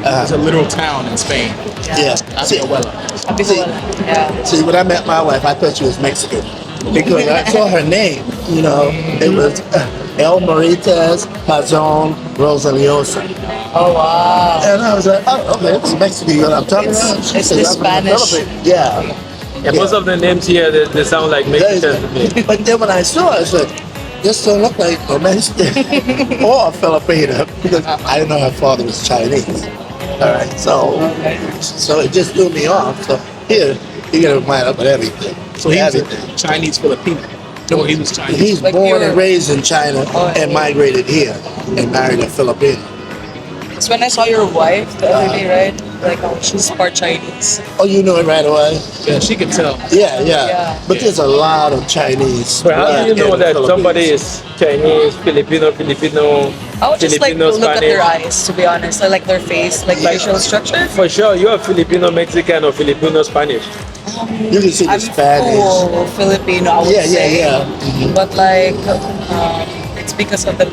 It's a literal town in Spain. Yeah. See, Yeah. see, when I met my wife, I thought she was Mexican because I saw her name. You know, it was El Maritas Pazon Rosaliosa. Oh wow. And I was like, oh, okay, it's Mexican girl I'm talking about. She It's said, the "I'm from the Spanish." Philippines." Yeah. Yeah, most of the names here they sound like Mexicans to me. But then when I saw it, I said, this don't look like a Mexican or a Filipino because I didn't know her father was Chinese. All right, so it just threw me off. So here, you get to wind up with everything. So he's everything. a Chinese Filipino. No, he was Chinese. He's Like born pure- and raised in China and migrated here and married a Filipino. It's when I saw your wife the other day, right? Like, oh, she's part Chinese. Oh, you know it right away? Yeah, she could tell. Yeah. Yeah. But there's a lot of Chinese. But how do you know in the that Philippines. somebody is Chinese, Filipino, I would just like Filipino, look at their Spanish? eyes, to be honest. I like their face, like facial structure. For sure, you're Filipino, Mexican, or Filipino, Spanish. You can see the I'm Spanish. full Filipino, I would Yeah, say. yeah. But like, it's because of the,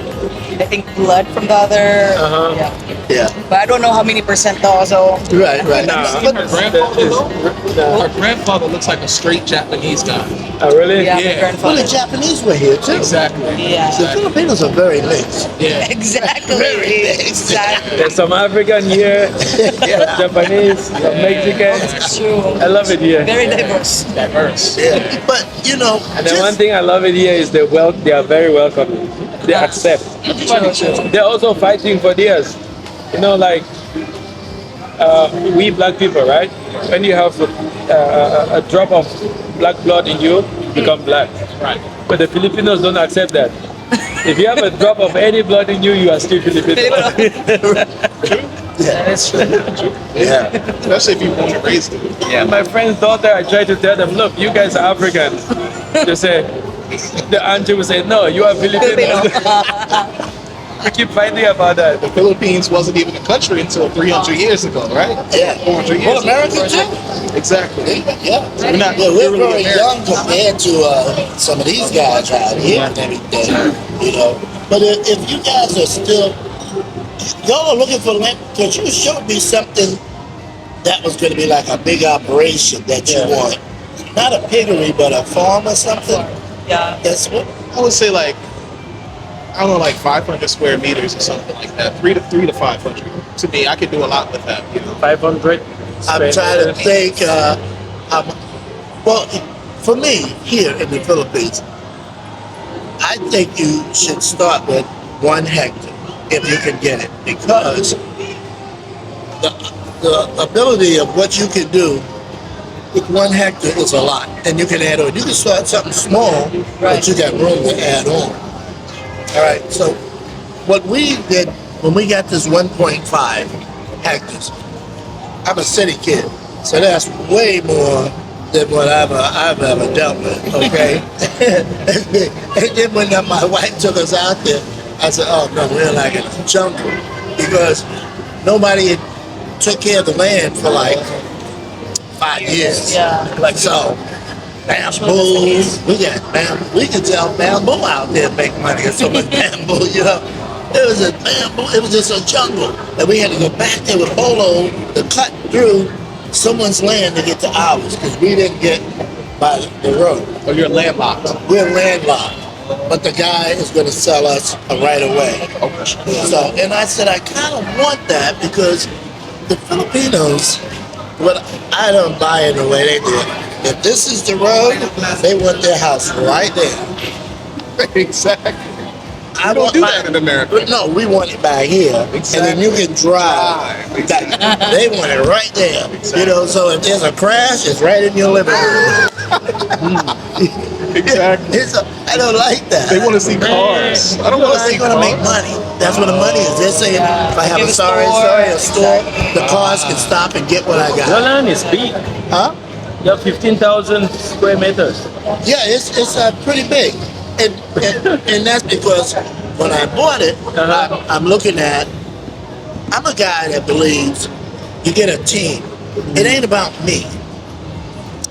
I think, blood from the other. Uh-huh. Yeah. Yeah. But I don't know how many percent though. So Right. Nah, Her grandfather, though? Nah. Her grandfather looks like a straight Japanese guy. Oh, really? yeah, Yeah. my Well, grandfather. the Japanese were here too. Exactly. Yeah. The Filipinos are very mixed. Yeah. Exactly. Very mixed. Exactly. There's some African here, some Japanese, some Mexican. It's true. I love it here. Very diverse. Diverse. Yeah. But you know, And the one thing I love it here is they are very welcoming. They accept. They're also fighting for theirs. You know, like we black people, right? When you have a drop of black blood in you, you become black. Right. But the Filipinos don't accept that. If you have a drop of any blood in you, you are still Filipino. That is true. yeah. Especially if you want to raise them. Yeah, my friend's daughter, I try to tell them, look, you guys are Africans. They say, the auntie will say, no, you are Filipino. We keep fighting about that. The Philippines wasn't even a country until 300 years ago, right? Yeah. 400 years Well, ago. America too. Exactly. Yeah. We're not We're really very young compared to some of these guys out here and everything, you know. But if you guys are still, y'all are looking for land, because you showed me something that was going to be like a big operation that you want. Not a piggery, but a farm or something. Yeah. That's what. I would say like, I don't know, like 500 square meters or something like that. 300 to 500. To me, I could do a lot with that. You know? 500. I'm trying to think. Well, for me here in the Philippines, I think you should start with 1 hectare if you can get it, because the ability of what you can do with 1 hectare is a lot, and you can add on. You can start something small, but you got room to add on. All right. So what we did when we got this 1.5 hectares, I'm a city kid, so that's way more than what I've ever dealt with. Okay. And then when my wife took us out there, I said, "Oh no, we're like in a jungle," because nobody took care of the land for like 5 years. Yeah. Like so. Bamboo, we can tell bamboo out there make money. There's so much bamboo, you know. It was a bamboo, it was just a jungle. And we had to go back there with Bolo to cut through someone's land to get to ours, because we didn't get by the road. Or you're landlocked. We're landlocked. But the guy is going to sell us right away. So, and I said, I kind of want that, because the Filipinos, what I don't buy in the way they do it. If this is the road, they want their house right there. Exactly. I don't do that in America. No, we want it back here, and then you can drive. Exactly. They want it right there. You know, so if there's a crash, it's right in your living room. Exactly. I don't like that. They want to see cars. I don't want to see They're cars. going to make money. That's what the money is. They're saying, if I have Give a a store, store. the cars can stop and get what I Your got. land is big. Huh? You have 15,000 square meters. Yeah, it's pretty big, and that's because when I bought it, I'm looking at. I'm a guy that believes you get a team. It ain't about me.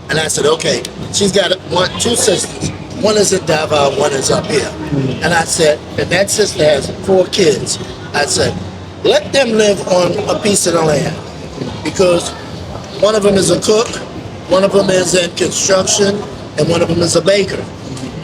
And I said, okay, she's got two sisters. One is in Davao, one is up here. And I said, and that sister has 4 kids. I said, let them live on a piece of the land because one of them is a cook, one of them is in construction, and one of them is a baker.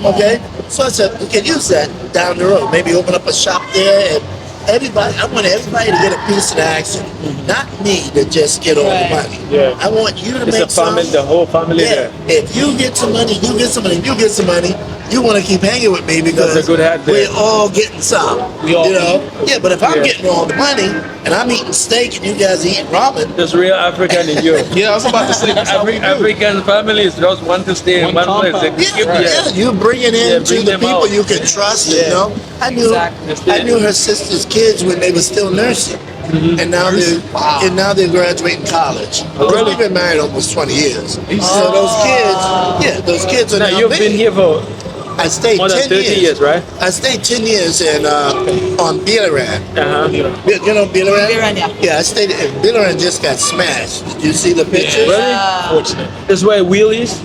Okay? So I said, we can use that down the road. Maybe open up a shop there and everybody, I want everybody to get a piece of the action. Not me to just get all the money. Yeah. I want you to It's make a family, some. the whole family Yeah. there. If you get some money, you get some money, you get some money, you want to keep hanging with me because That's a good hat there. we're all getting some. We all you know? Yeah, but if I'm Yeah. getting all the money and I'm eating steak and you guys are eating ramen, There's real African in you. Yeah, I was about to say that's how we do. African families just want to stay in One one place. They compound. keep yeah, you bring it in Yeah, to bring the them people out. you can trust. Yeah. You know, Exactly. I knew her sister's kids when they were still nursing, and now they're graduating college. Really? We've been married almost 20 years. So those kids are Now now you've big. been here for I stayed more than 10 30 years, right? I stayed 10 years in on Bilaran. Uh-huh. You know Bilaran? Bilaran, yeah. Yeah, I stayed in Bilaran. Just got smashed. Did you see the pictures? Really? Fortunate. This is where Will is?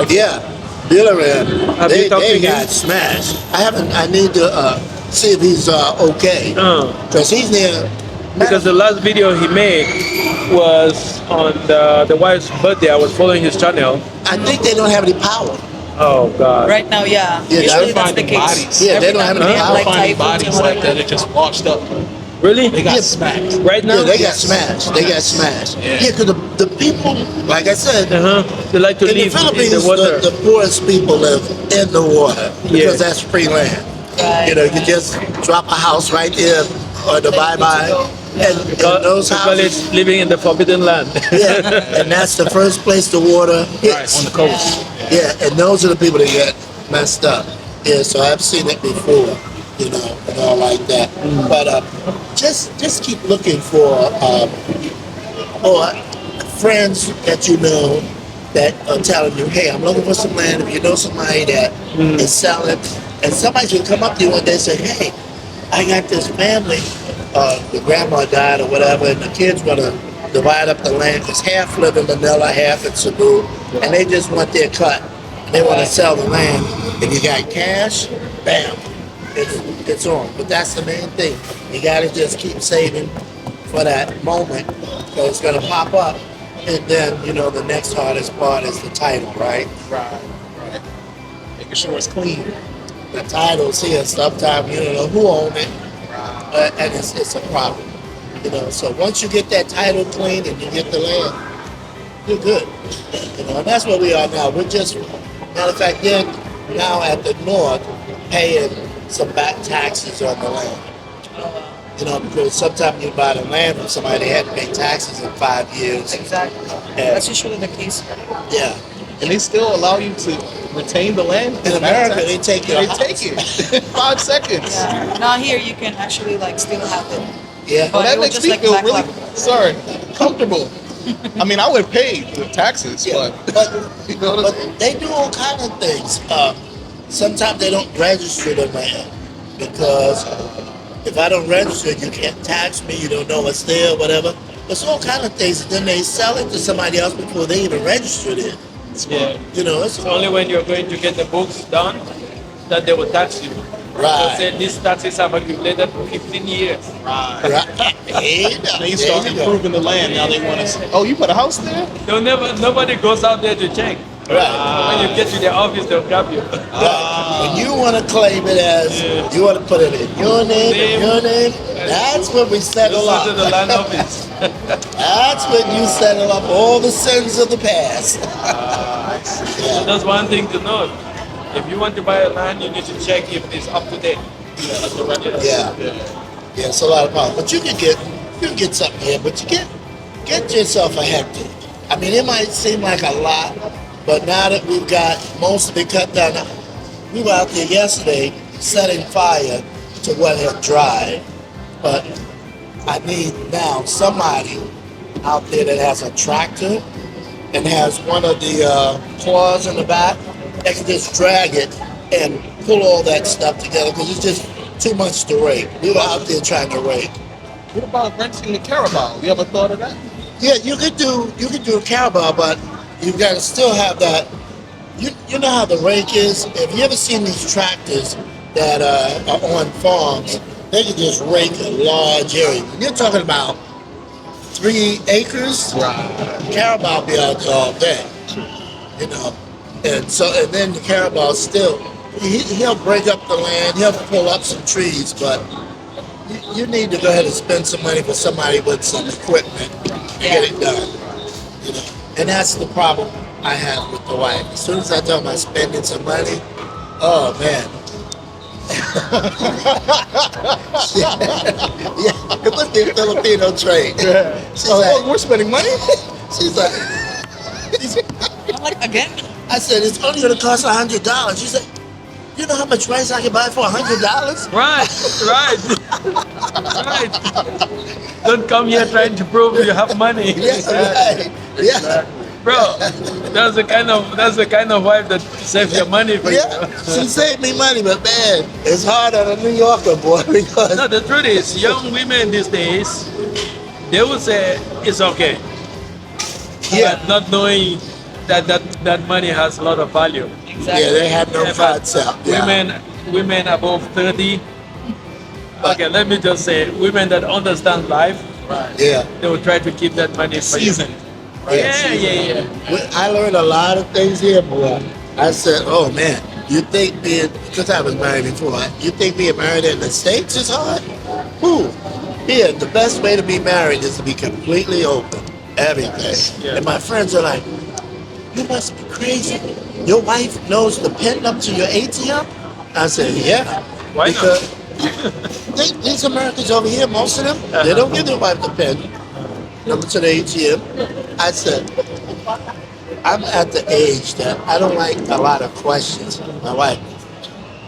Yeah, Bilaran. Have you talked to They him? got smashed. I haven't. I need to see if he's okay because he's near. Because the last video he made was on the wife's birthday. I was following his channel. I think they don't have any power. Oh, God. Right now, yeah. Yeah, Usually they're that's the finding case. bodies. Yeah, they Every don't have time any they power. like Finding typhoons bodies and like that whatever. that just washed up. Really? They got Yeah. smacked. Right now? Yeah, they got Yes. smashed. They got smashed. Yeah. Yeah, because the people, like I said, Uh-huh. They like to in the live in Philippines, the water. the poorest people live in the water because Yeah. that's free land. Right, You know, you right. just drop a house right there or the bye-bye, and those We call it houses, living in the forbidden land. yeah, and that's the first place the water Right, hits. on the coast. Yeah, and those are the people that get messed up. Yeah, so I've seen it before, you know, and all like that. But just keep looking for friends that you know that are telling you, hey, I'm looking for some land. If you know somebody that is selling, and somebody should come up to you one day and say, hey, I got this family. The grandma died or whatever, and the kids want to divide up the land because half live in Manila, half in Cebu, and they just want their cut. They want to sell the land. If you got cash, bam, it's on. But that's the main thing. You got to just keep saving for that moment because it's going to pop up. And then, you know, the next hardest part is the title, right? Right. Making sure it's clean. The title's here. Sometimes you don't know who owns it, and it's a problem. You know, so once you get that title clean and you get the land, you're good. You know, and that's where we are now. We're just, matter of fact, they're now at the north paying some back taxes on the land. You know, because sometimes you buy the land from somebody they hadn't paid taxes in 5 years. Exactly. Yeah. That's usually the case. Yeah. And they still allow you to retain the land. In America, they take your They house. take it. 5 seconds. Yeah. Now here you can actually like still have it. Yeah. Well, But that it will makes just, me like, feel back really, up. sorry, comfortable. I mean, I would pay the taxes, Yeah, but you know what I'm saying? but they do all kind of things. Sometimes they don't register the land because if I don't register, you can't tax me. You don't know what's there, whatever. There's all kind of things, and then they sell it to somebody else before they even registered it. Yeah. You know, it's It's only when you're going to get the books done that they will tax you. They'll right. say these taxes have accumulated for 15 years. Right. Hey, Then you start there you go. improving the land. Now they want to say, oh, you put a house there? Nobody goes out there to check. Right. When you get to their office, they'll grab you. Right. When you want to claim it as, you want to put it in your name, that's when we settle Listen to the up. land office. That's when you settle up all the sins of the past. Yeah. That's one thing to note. If you want to buy a land, you need to check if it's up to date. Yeah. Yeah, it's a lot of problems. But you can get something here, but you get yourself a hectare. I mean, it might seem like a lot, but now that we've got most of it cut down, we were out there yesterday setting fire to what had dried. But I need now somebody out there that has a tractor and has one of the claws in the back that can just drag it and pull all that stuff together because it's just too much to rake. We were out there trying to rake. What about renting the Carabao? You ever thought of that? Yeah, you could do a cowbell, but you got to still have that. You know how the rake is. Have you ever seen these tractors that are on farms they can just rake a large area. When you're talking about 3 acres, Right. Carabao be out there all day, you know. And then the Carabao still, he'll break up the land, he'll pull up some trees, but you need to go ahead and spend some money for somebody with some equipment to get it done, you know. And that's the problem I have with the wife. As soon as I talk about spending some money, oh man. Yeah, it must be a Filipino trait. Yeah. She's Oh, like, we're spending money? she's like, I'm like, again? I said, it's only going to cost $100. She said, you know how much rice I can buy for $100? Right, right. Don't come here trying to prove you have money. Yeah, right. Yeah, Bro, that's the kind of wife that saves your money for yeah. you. She saved me money, but man, it's hard on a New Yorker, boy, because No, the truth is, young women these days, they will say it's okay, yeah, but not knowing that money has a lot of value. Exactly. yeah, they have no Yeah, but concept. Yeah. Women above 30. Okay, let me just say, women that understand life, Yeah. they will try to keep that money for you. Seasoned. Yeah. I learned a lot of things here, boy. I said, oh man, you think because I was married before, you think being married in the States is hard? Who? Here, the best way to be married is to be completely open. Everything. Yeah. And my friends are like, you must be crazy. Your wife knows the PIN number to your ATM? I said, yeah. Why not? Because these Americans over here, most of them, they don't give their wife the PIN number to the ATM. I said, I'm at the age that I don't like a lot of questions. My wife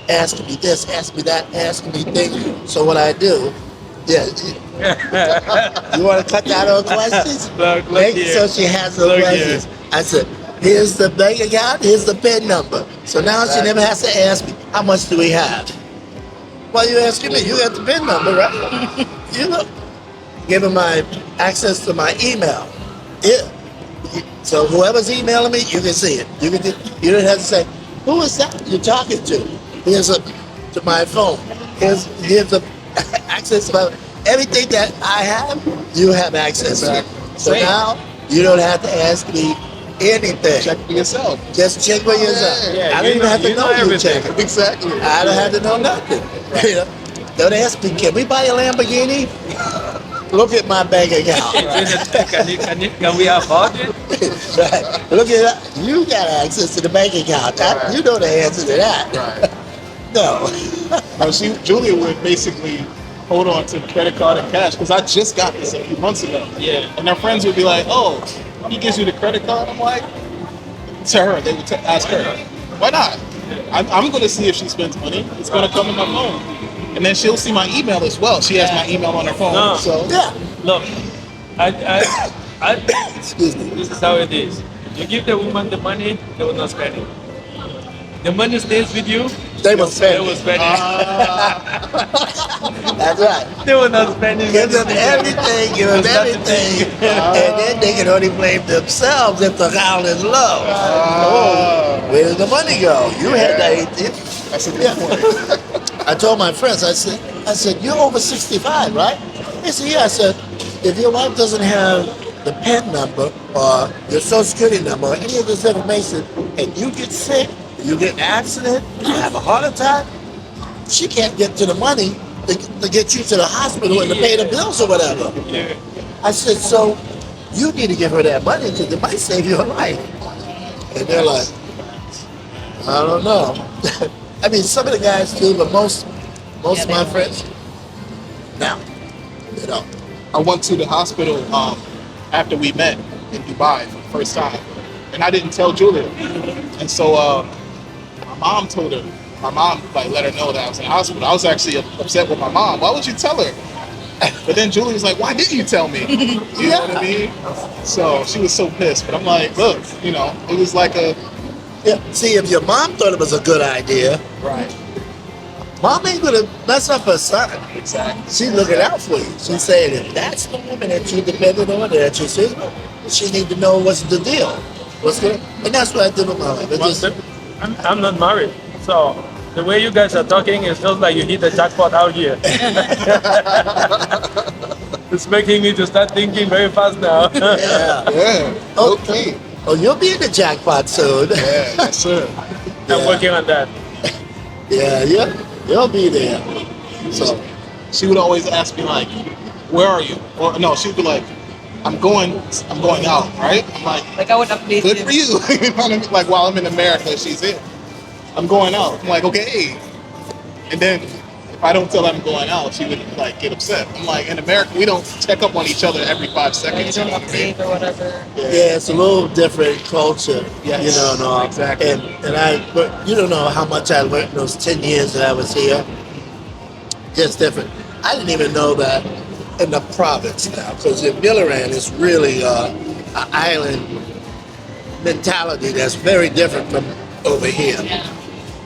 asking me this, asking me that, asking me things. So what I do, yeah, you want to cut down on questions? Look Make it here. so she has no Look questions. I said, here's the bank account, here's the PIN number. So now she never has to ask me, how much do we have? Why you asking me? You got the PIN number, right? You know, give her my access to my email. Yeah. So whoever's emailing me, you can see it. You don't have to say, who is that you're talking to? Here's to my phone. Here's the access to everything that I have, you have access to. So Same. now you don't have to ask me anything. Check for yourself. Just check for yourself. Yeah, I don't even have to know you everything. check. Exactly. I don't have to know nothing. You know? Don't ask me, can we buy a Lamborghini? Look at my bank account. Can we afford it? Right. Look at that. You got access to the bank account. You know the answer to that. Right. No. Now, Julia would basically hold on to credit card and cash because I just got this a few months ago. Yeah. And their friends would be like, "Oh, he gives you the credit card." I'm like, to her, they would ask her, "Why not?" I'm going to see if she spends money. It's going to come in my phone, and then she'll see my email as well. She has my email on her phone, No. so Yeah. Look, I Excuse me. this is how it is. You give the woman the money, they will not spend it. The money stays with you, They will spend they will it. spend it. That's right. They will not spend it. Give them everything, give them There's nothing everything. to- And then they can only blame themselves if the count is low. Where did the money go? You had the ATM. that's a good point. I told my friends, I said, you're over 65, right? They said, yeah. I said, if your wife doesn't have the PIN number or your social security number or any of this information and you get sick, you get in an accident, you have a heart attack, she can't get to the money to get you to the hospital and to pay the bills or whatever. Yeah. I said, so you need to give her that money because it might save your life. And they're like, I don't know. I mean, some of the guys do, but most of my friends, now, you know. I went to the hospital after we met in Dubai for the first time, and I didn't tell Julia. And so my mom told her. My mom let her know that I was in the hospital. I was actually upset with my mom. Why would you tell her? But then Julie was like, "Why didn't you tell me?" You know what I mean? So she was so pissed. But I'm like, look, you know, it was like a Yeah. See, if your mom thought it was a good idea, right. mom ain't gonna mess up her son. Exactly. She's looking out for you. She's saying, if that's the woman that you depended on, that you see, she need to know what's the deal. What's good? And that's what I did with my wife. It just- I'm not married, so The way you guys are talking, it feels like you hit the jackpot out here. It's making me to start thinking very fast now. Yeah. Yeah. Oh. Okay. Oh, you'll be in the jackpot soon. Yeah. Yes, sir. I'm working on that. Yeah, you'll be there. So, She would always ask me like, "Where are you?" Or no, she'd be like, I'm going out, right?" I'm like, I would update "Good you. for you." You know what I mean? Like while I'm in America, she's in. I'm going out. I'm like, "Okay." And then if I don't tell her I'm going out, she would like get upset. I'm like, in America, we don't check up on each other every 5 Or you seconds. don't You know what I mean? update or whatever. yeah, it's a little different culture. Yes, You know, and all. exactly. But you don't know how much I learned in those 10 years that I was here. Just different. I didn't even know that in the province now, because in Milan is really an island mentality that's very different from over here.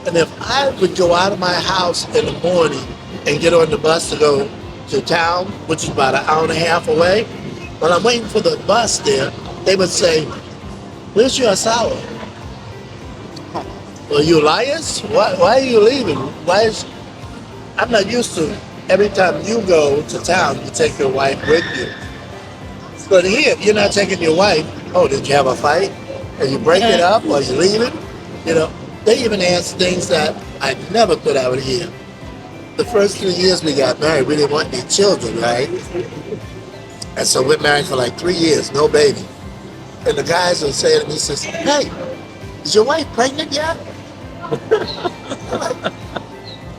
And if I would go out of my house in the morning and get on the bus to go to town, which is about an hour and a half away, when I'm waiting for the bus there, they would say, "Where's your sour? Are you liars? Why are you leaving? I'm not used to every time you go to town, you take your wife with you. But here, you're not taking your wife. Oh, did you have a fight? Are you breaking up? Are you leaving? You know, they even ask things that I never thought I would hear. The first 3 years we got married, we didn't want any children, right? And so we're married for like 3 years, no baby. And the guys will say to me, says, "Hey, is your wife pregnant yet?"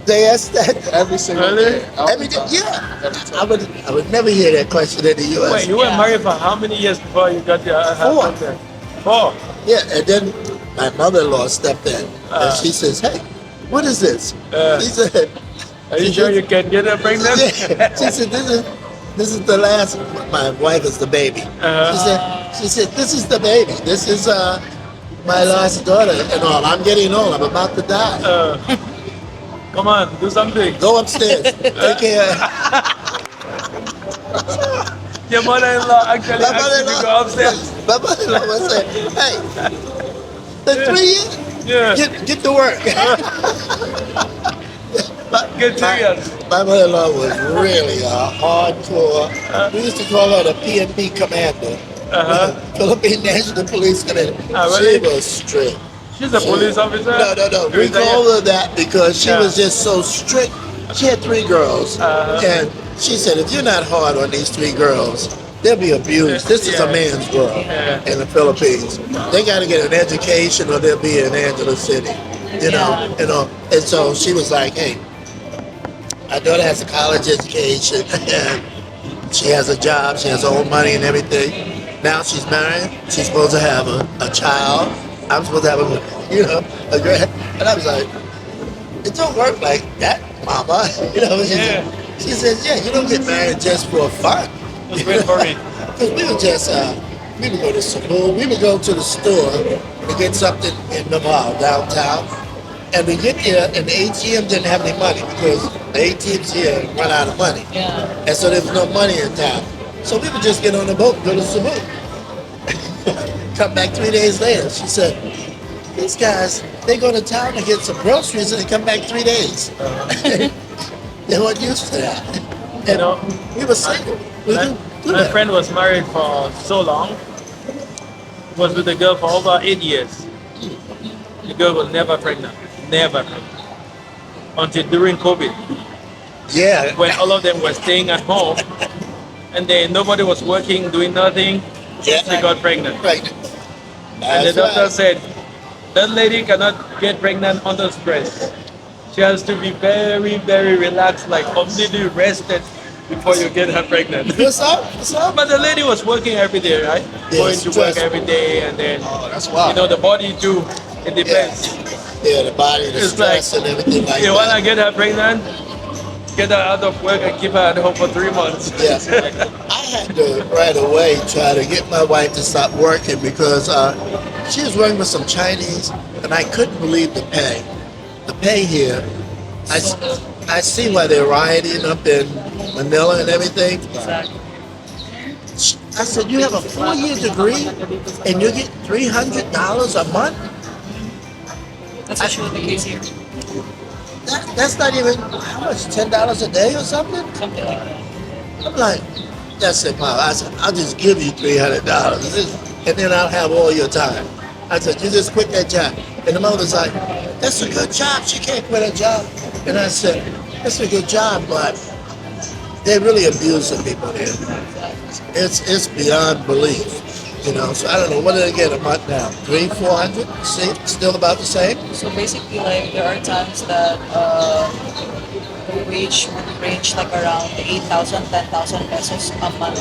They ask that Every single Really? day. all the every day. time. Yeah, Every time. I would never hear that question in the U.S. Wait, you were married for how many years before you got your husband there? 4. Yeah, and then my mother-in-law stepped in, and she says, "Hey, what is this?" She said, Are you sure you can get her pregnant? Yeah. She said, "This is the last." My wife is the baby. She said, "This is the baby. This is my last daughter and all. I'm getting old. I'm about to die. Come on, do something. Go upstairs. Take care." Your mother-in-law actually My asked you to go upstairs. My mother-in-law would say, "Hey, in 3 years, Yeah. get to work." Get serious. My mother-in-law was really a hardcore. We used to call her the PNP commander. Philippine National Police Commander. Really? She was strict. She's a police officer? No. We called her that because she was just so strict. She had 3 girls, and she said, "If you're not hard on these 3 girls, they'll be abused. This is a man's world in the Philippines. They got to get an education, or they'll be in Angela City, you know." And so she was like, "Hey, my daughter has a college education, and she has a job. She has her own money and everything. Now she's married. She's supposed to have a child. I'm supposed to have a grand." And I was like, "It don't work like that, Mama." She says, "Yeah, you don't get married just for fun." Just wait for me. Because we would just, we would go to Cebu. We would go to the store to get something in the mall downtown. And we get there, and the ATM didn't have any money because the ATMs here run out of money. And so there was no money in town. So we would just get on the boat and go to Cebu. Come back 3 days later. She said, "These guys, they go to town to get some groceries and they come back 3 days." They weren't used to that. And we were single. We didn't do My that. friend was married for so long. Was with a girl for over 8 years. The girl was never pregnant. Never pregnant. Until during COVID, Yeah. when all of them were staying at home, and then nobody was working, doing nothing, Yeah. she got pregnant. Pregnant. And the That's doctor right. said, that lady cannot get pregnant under stress. She has to be very, very relaxed, like completely rested before you get her pregnant. What's up? What's up? But the lady was working every day, right? Going to work stressful. every day, and then, Oh, that's wild. the body too, it depends. Yeah, the body, the It's like, stress and everything like you want to that. get her pregnant, get her out of work and keep her at home for 3 months. Yeah. I had to right away try to get my wife to stop working because she was working with some Chinese, and I couldn't believe the pay. The pay here, I see why they're rioting up in Manila and everything. Exactly. I said, "You have a 4-year degree and you get $300 a month?" That's actually the case here. That's not even how much, $10 a day or something. Something like that. I'm like, that's it, Mom. I said, I'll just give you $300, and then I'll have all your time. I said, you just quit that job. And the mother's like, that's a good job. She can't quit her job. And I said, that's a good job, but they're really abusing people here. It's beyond belief. You know, so I don't know, what did I get a month now? 300, 400? See, still about the same? So basically, like there are times that the wage would range like around 8,000, 10,000 pesos a month,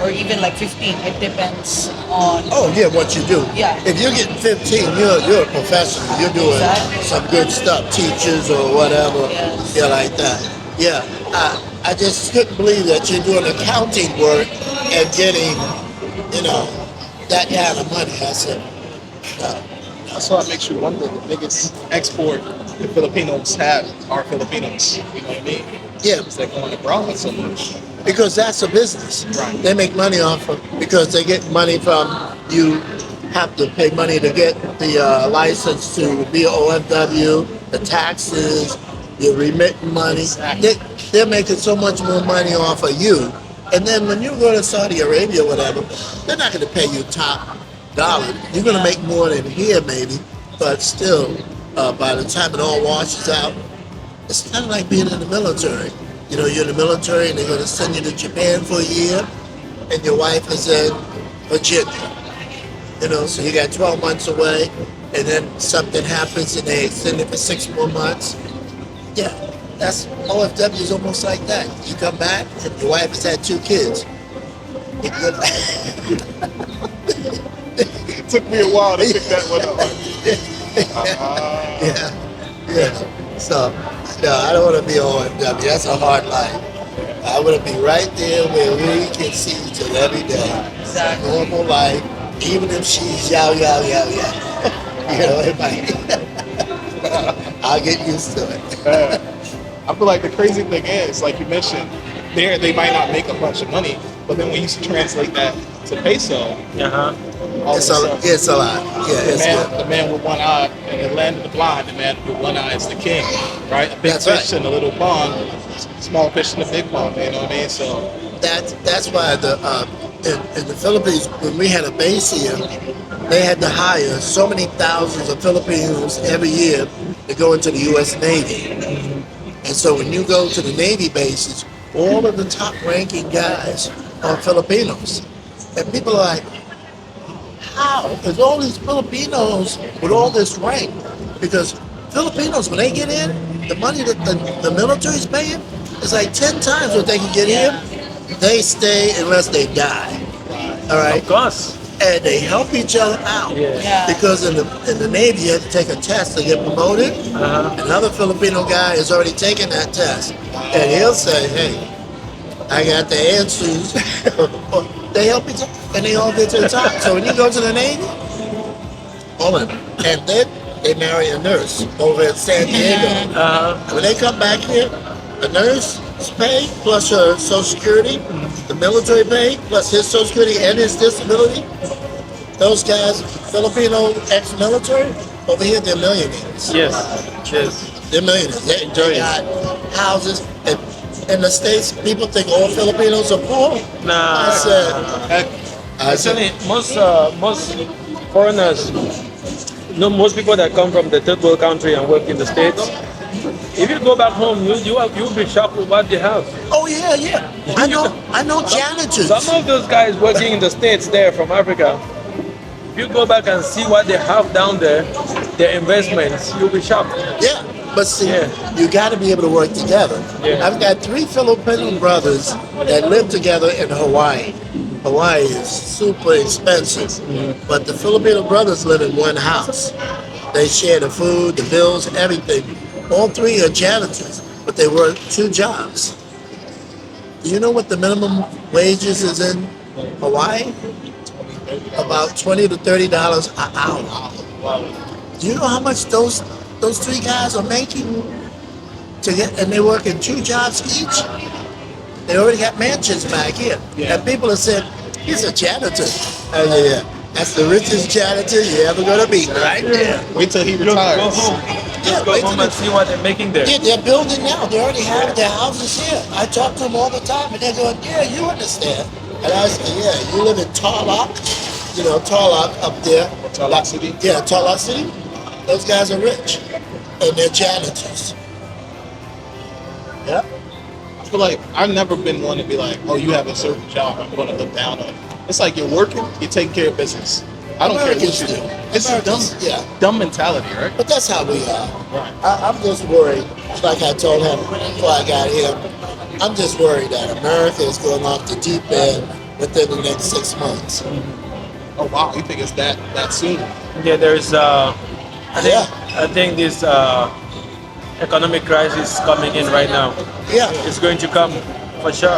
or even like 15. It depends on. Oh yeah, what you do. Yeah. If you're getting 15, you're a professional. You're doing Exactly. some good stuff, teachers or whatever. Yes. Yeah, like that. Yeah. I just couldn't believe that you're doing accounting work and getting, you know, that kind of money. I said, no. That's why it makes you wonder. The biggest export the Filipinos have are Filipinos. You know what I mean? Yeah, Because they're going abroad so much. because that's a business. Right. They make money off of, because they get money from, you have to pay money to get the license to be an OFW, the taxes, you're remitting money. Exactly. They're making so much more money off of you. And then when you go to Saudi Arabia or whatever, they're not going to pay you top dollar. You're going to make more than here maybe, but still, by the time it all washes out, it's kind of like being in the military. You know, you're in the military and they're going to send you to Japan for a year, and your wife is in Virginia. You know, so you got 12 months away, and then something happens and they extend it for 6 more months. Yeah, that's OFW is almost like that. You come back and your wife has had 2 kids. It took me a while to pick that one up. Yeah. So, no, I don't want to be OFW. That's a hard life. I want to be right there where we can see each other every day. Exactly. Normal life, even if she's yow. You know, it might. I'll get used to it. I feel like the crazy thing is, like you mentioned, there they might not make a bunch of money, but then when you translate that to peso, all It's of a sudden, it's a lot. Yeah, the it's man, good. the man with one eye in the land of the blind, the man with one eye is the king, right? A big That's fish right. in a little pond, small fish in a big pond. You know what I mean? So That's why in the Philippines, when we had a base here, they had to hire so many thousands of Filipinos every year to go into the U.S. Navy. And so when you go to the Navy bases, all of the top-ranking guys are Filipinos. And people are like, how? There's all these Filipinos with all this rank. Because Filipinos, when they get in, the money that the military's paying is like 10 times what they can get here. They stay unless they die. All right? Of course. And they help each other out. Yeah. Because in the Navy, you have to take a test to get promoted. Another Filipino guy has already taken that test. And he'll say, hey, I got the answers. They help each other, and they all get to the top. So when you go to the Navy, all of them. And then they marry a nurse over at San Diego. And when they come back here, the nurse is paid plus her Social Security, the military pay plus his Social Security and his disability. Those guys, Filipino ex-military, over here they're millionaires. Yes. They're millionaires. They got houses. And in the States, people think all Filipinos are poor. Nah. I said, Actually, most foreigners, most people that come from the third world country and work in the States, if you go back home, you'll be shocked with what they have. oh yeah. I know janitors. Some of those guys working in the States there from Africa, if you go back and see what they have down there, their investments, you'll be shocked. Yeah, but see, Yeah. you got to be able to work together. Yeah. I've got 3 Filipino brothers that live together in Hawaii. Hawaii is super expensive, but the Filipino brothers live in one house. They share the food, the bills, everything. All 3 are janitors, but they work 2 jobs. Do you know what the minimum wages is in Hawaii? About $20 to $30 an hour. Do you know how much those 3 guys are making? And they work in 2 jobs each. They already got mansions back here. And people have said, he's a janitor. Yeah. That's the richest janitor you're ever gonna meet, right there. wait till he Go retires. home. Just go home and see what they're making there. Yeah, they're building now. They already have their houses here. I talk to them all the time, and they're going, "Yeah, you understand." And I say, "Yeah, you live in Tarlac, Tarlac up there, Tarlac City? Yeah, Tarlac City. Those guys are rich, and they're janitors. Yeah, I feel like I've never been one to be like, oh, you have a certain job, I'm going to look down on you. It's like you're working, you're taking care of business. I don't care what you do. It's a dumb mentality, right? but that's how we are. Right. I'm just worried, like I told him before I got here, I'm just worried that America is going off the deep end within the next 6 months. Oh wow, you think it's that soon? Yeah, there's I Yeah. think this economic crisis coming in right now. Yeah, It's going to come for sure.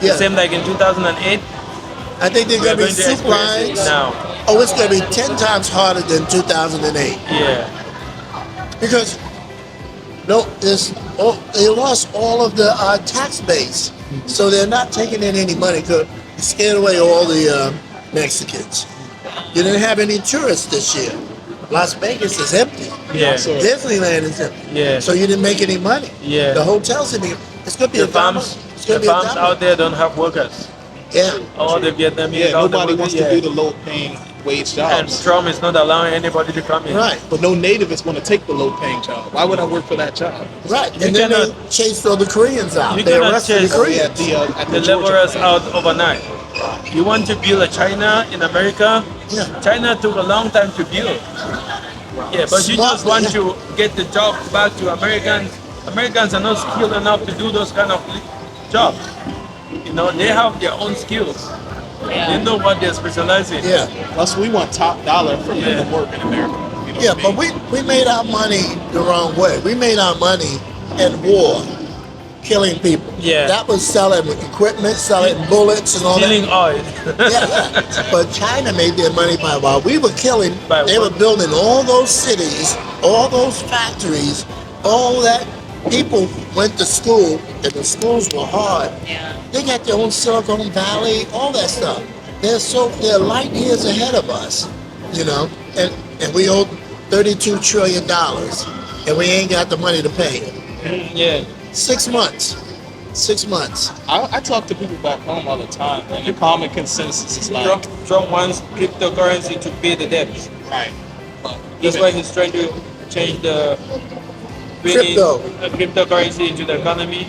yeah. The same like in 2008. I think they're We're going to be going to soup experience lines. it now. Oh, it's going to be 10 times harder than 2008 Yeah. because they lost all of the tax base, so they're not taking in any money because they scared away all the Mexicans. You didn't have any tourists this year. Las Vegas is empty. Yeah. So Disneyland is empty. Yeah. So you didn't make any money. Yeah. The hotels in it's going to be The a drama. farms, It's the going to be a farms drama. out there don't have workers. Yeah. All the Vietnamese, yeah, all the nobody workers, wants to do the low-paying wage And jobs. Trump is not allowing anybody to come in. Right. But no native is going to take the low-paying job. Why would I work for that job? Right. You And then they cannot- chased all the Koreans out. You They cannot arrested the chase- Koreans. At The the Georgia laborers plant. out overnight. You want to build a China in America? Yeah. China took a long time to build. Yeah, but you Smart, just want yeah. to get the job back to Americans. Americans are not skilled enough to do those kind of jobs. They have their own skills. They know what they specialize in. Yeah. Plus, we want top dollar for minimum work in America. You know Yeah, what I but mean? we made our money the wrong way. We made our money in war, killing people. Yeah. That was selling equipment, selling bullets and all Stealing that. oil. Yeah. But China made their money by while we were killing, By they what? were building all those cities, all those factories, all that people went to school and the schools were hard. Yeah. They got their own Silicon Valley, all that stuff. They're light years ahead of us, and we owe $32 trillion and we ain't got the money to pay it. Yeah. 6 months. 6 months. I talk to people back home all the time, and the common consensus is like, Trump wants cryptocurrency to pay the debts. right. But That's even- why he's trying to change the Crypto. cryptocurrency into the economy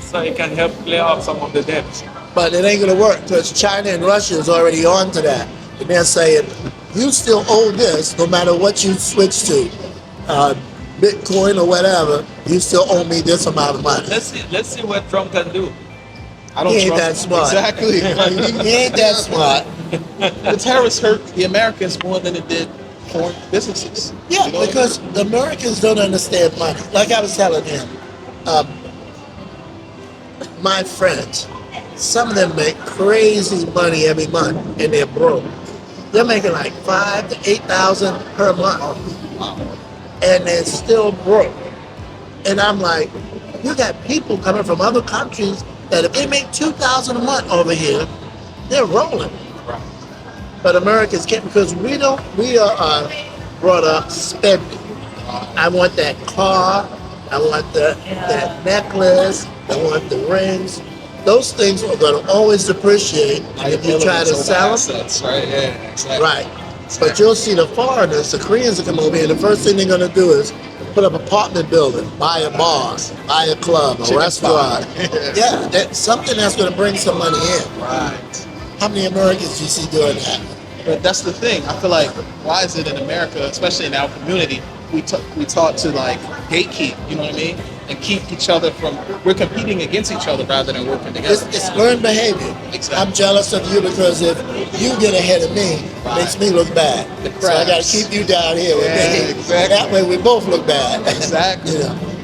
so it can help clear up some of the debts. But it ain't gonna work because China and Russia is already on to that. And they're saying, you still owe this no matter what you switch to. Bitcoin or whatever, you still owe me this amount of money. Let's see what Trump can do. I don't He ain't trust that him. smart. Exactly. He ain't that smart. The tariffs hurt the Americans more than it did foreign businesses. Yeah, You know what I because the Americans don't understand money. Like I was telling him, my friends, some of them make crazy money every month and they're broke. They're making like $5,000 to $8,000 per month, and they're still broke. And I'm like, you got people coming from other countries that if they make $2,000 a month over here, they're rolling. Right. But Americans can't because we are brought up spending. I want that car, I want that necklace, I want the rings. Those things are going to always depreciate if you try to sell them. assets, right? Yeah, exactly. Right. But you'll see the foreigners, the Koreans will come over here, the first thing they're going to do is put up an apartment building, buy a bar, buy a club, a Chicken restaurant. spot. Yeah, that's something that's going to bring some money in. Right. How many Americans do you see doing that? But that's the thing. I feel like why is it in America, especially in our community, we taught to like gatekeep, you know what I mean, and keep each other from. We're competing against each other rather than working together. It's learned behavior. Exactly. I'm jealous of you because if you get ahead of me, it makes me look bad. The So I got to crabs. keep you down here with Yeah, me. exactly. That way we both look bad. Exactly.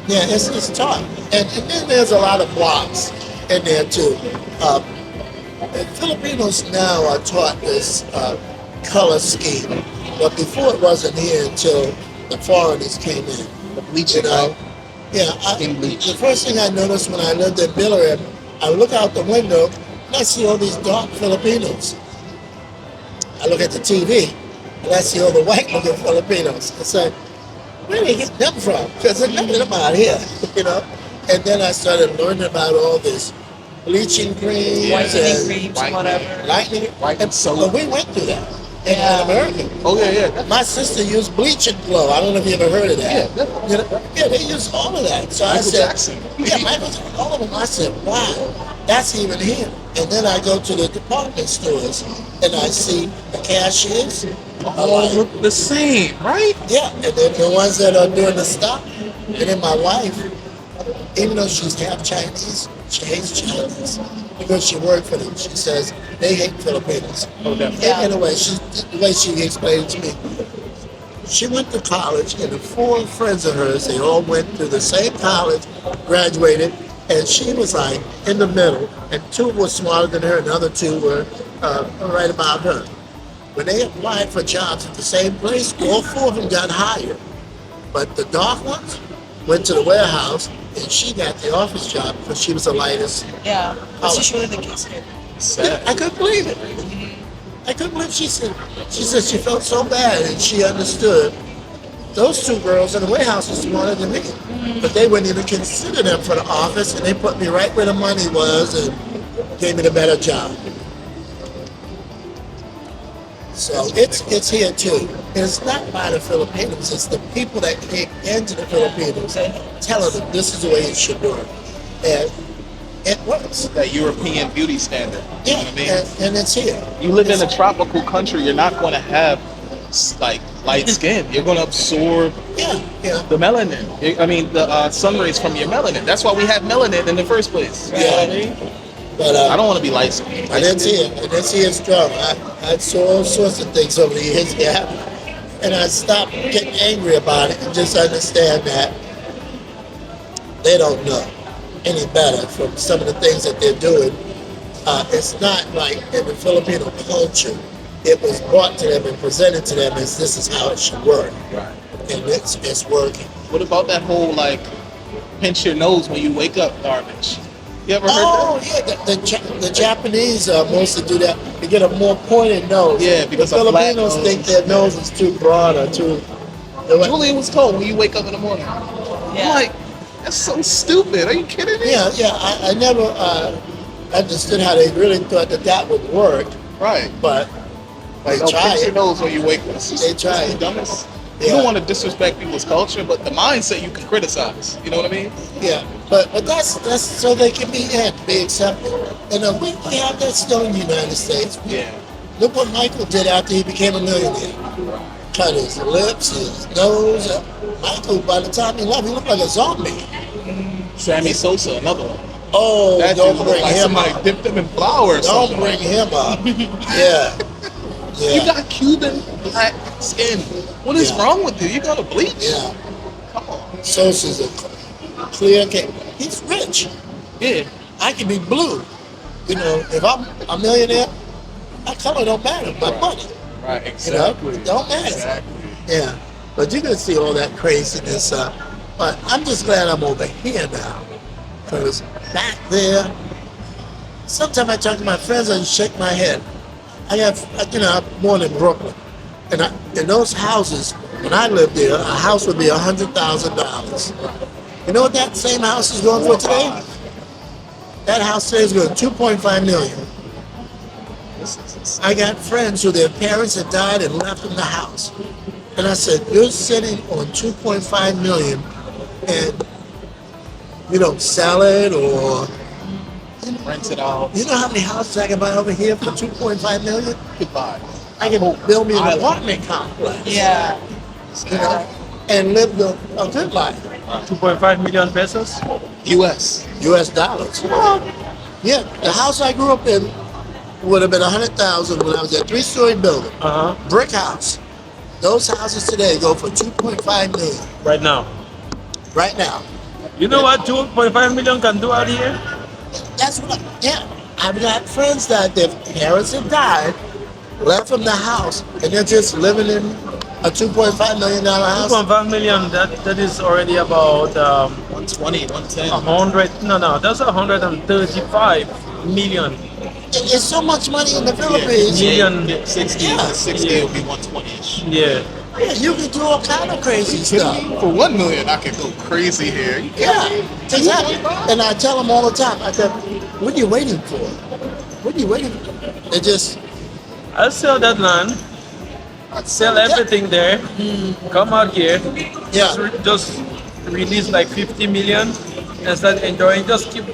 Yeah, it's tough. And then there's a lot of blocks in there too. And Filipinos now are taught this color scheme, but before it wasn't here until the foreigners came in. The bleaching, right? Yeah, Skin bleach. the first thing I noticed when I lived in Billerick, I look out the window and I see all these dark Filipinos. I look at the TV and I see all the white looking Filipinos. I say, where they get them from? Because there's none of them out here, you know. And then I started learning about all this bleaching creams, Whitening and creams, Whitening. whatever. lightning. Whitening And so soap. we went through that in Yeah. America. Oh yeah. My sister used bleaching glow. I don't know if you ever heard of that. Yeah, definitely. You know, yeah, they use all of that. So I Michael said, Jackson. yeah, Michael Jackson, all of them. I said, wow, that's even here. And then I go to the department stores and I see the cashiers. All look the same, right? Yeah, and then the ones that are doing the stock. And then my wife, even though she's half Chinese, she hates Chinese because she worked for them. She says they hate Filipinos. Oh, definitely. Yeah. In a way, the way she explained it to me, she went to college, and the four friends of hers, they all went to the same college, graduated, and she was like in the middle, and two were smarter than her, and the other two were right about her. When they applied for jobs at the same place, all four of them got hired. But the dark ones went to the warehouse, and she got the office job because she was the lightest. Yeah, that's usually the case here. Sad. I couldn't believe it. I couldn't believe she said she felt so bad, and she understood. Those two girls in the warehouse were smarter than me, but they wouldn't even consider them for the office, and they put me right where the money was and gave me the better job. So it's here too. And it's not by the Filipinos, it's the people that came into the Filipinos telling them this is the way it should work. And it works. That European beauty standard. You know Yeah, what I mean? and it's here. You live in a tropical country, you're not going to have like light skin. You're going to absorb Yeah, yeah. the melanin. I mean, the sun rays from your melanin. That's why we have melanin in the first place. You know what I mean? But I don't want to be light skinned. and it's here. And it's here strong. I saw all sorts of things over the years. Yeah. And I stopped getting angry about it and just understand that they don't know any better from some of the things that they're doing. It's not like in the Filipino culture, it was brought to them and presented to them as this is how it should work. Right. And it's working. What about that whole like pinch your nose when you wake up garbage? You ever heard Oh, that? yeah, the Japanese mostly do that to get a more pointed nose. Yeah, because the a flat Filipinos nose, think their nose is too broad or too. Julian was told when you wake up in the morning. I'm Yeah. like, that's so stupid. Are you kidding me? Yeah, I never understood how they really thought that would work, Right. but they Like, try pinch your it. nose when you wake up. They try It's it. the dumbest. You Yeah. don't want to disrespect people's culture, but the mindset you can criticize. You know what I mean? Yeah, but that's so they can be accepted. And we have that still in the United States. Yeah. Look what Michael did after he became a millionaire. Cut his lips, his nose. Michael, by the time he left, he looked like a zombie. Sammy Sosa, another one. Oh, That don't dude bring looked like him somebody up. dipped him in flour or Don't something. bring him up. Yeah. Yeah. You got Cuban black skin. What is Yeah. wrong with you? You got to bleach? Yeah. Come on. Sosa's a clear case. He's rich. Yeah. I can be blue. You know, if I'm a millionaire, my color don't matter. My money. Right. You know, Exactly. don't matter. Exactly. Yeah. But you can see all that craziness. But I'm just glad I'm over here now. Because back there, sometimes I talk to my friends and shake my head. I have, I'm born in Brooklyn. And in those houses, when I lived there, a house would be $100,000. You know what that same house is going for today? That house today is going 2.5 million. I got friends who their parents had died and left them the house. And I said, you're sitting on 2.5 million and you don't sell it or Rent it out. you know how many houses I can buy over here for 2.5 million? Goodbye. I can build me an Island. apartment complex. Yeah. You know, and live a good life. 2.5 million pesos. U.S. US dollars. Yeah, the house I grew up in would have been 100,000 when I was a 3-story building. Uh huh. Brick house. Those houses today go for 2.5 million Right now. right now. You know what 2.5 million can do out here? That's what I've got friends that their parents have died, left from the house, and they're just living in a $2.5 million house. 2.5 million. That is already about 120, 110. 100. No, that's 135 million. There's so much money in the Philippines. Million. 60, Yeah. 60 Yeah. would be 120-ish. Yeah. Yeah, you can do all kind of crazy You kidding stuff. me? For 1 million, I could go crazy here. You Yeah, kidding me? exactly. And I tell them all the time. I said, "What are you waiting for? What are you waiting for?" They just I'll sell that land, sell everything there, come out here, yeah. just release like 50 million and start enjoying. Just keep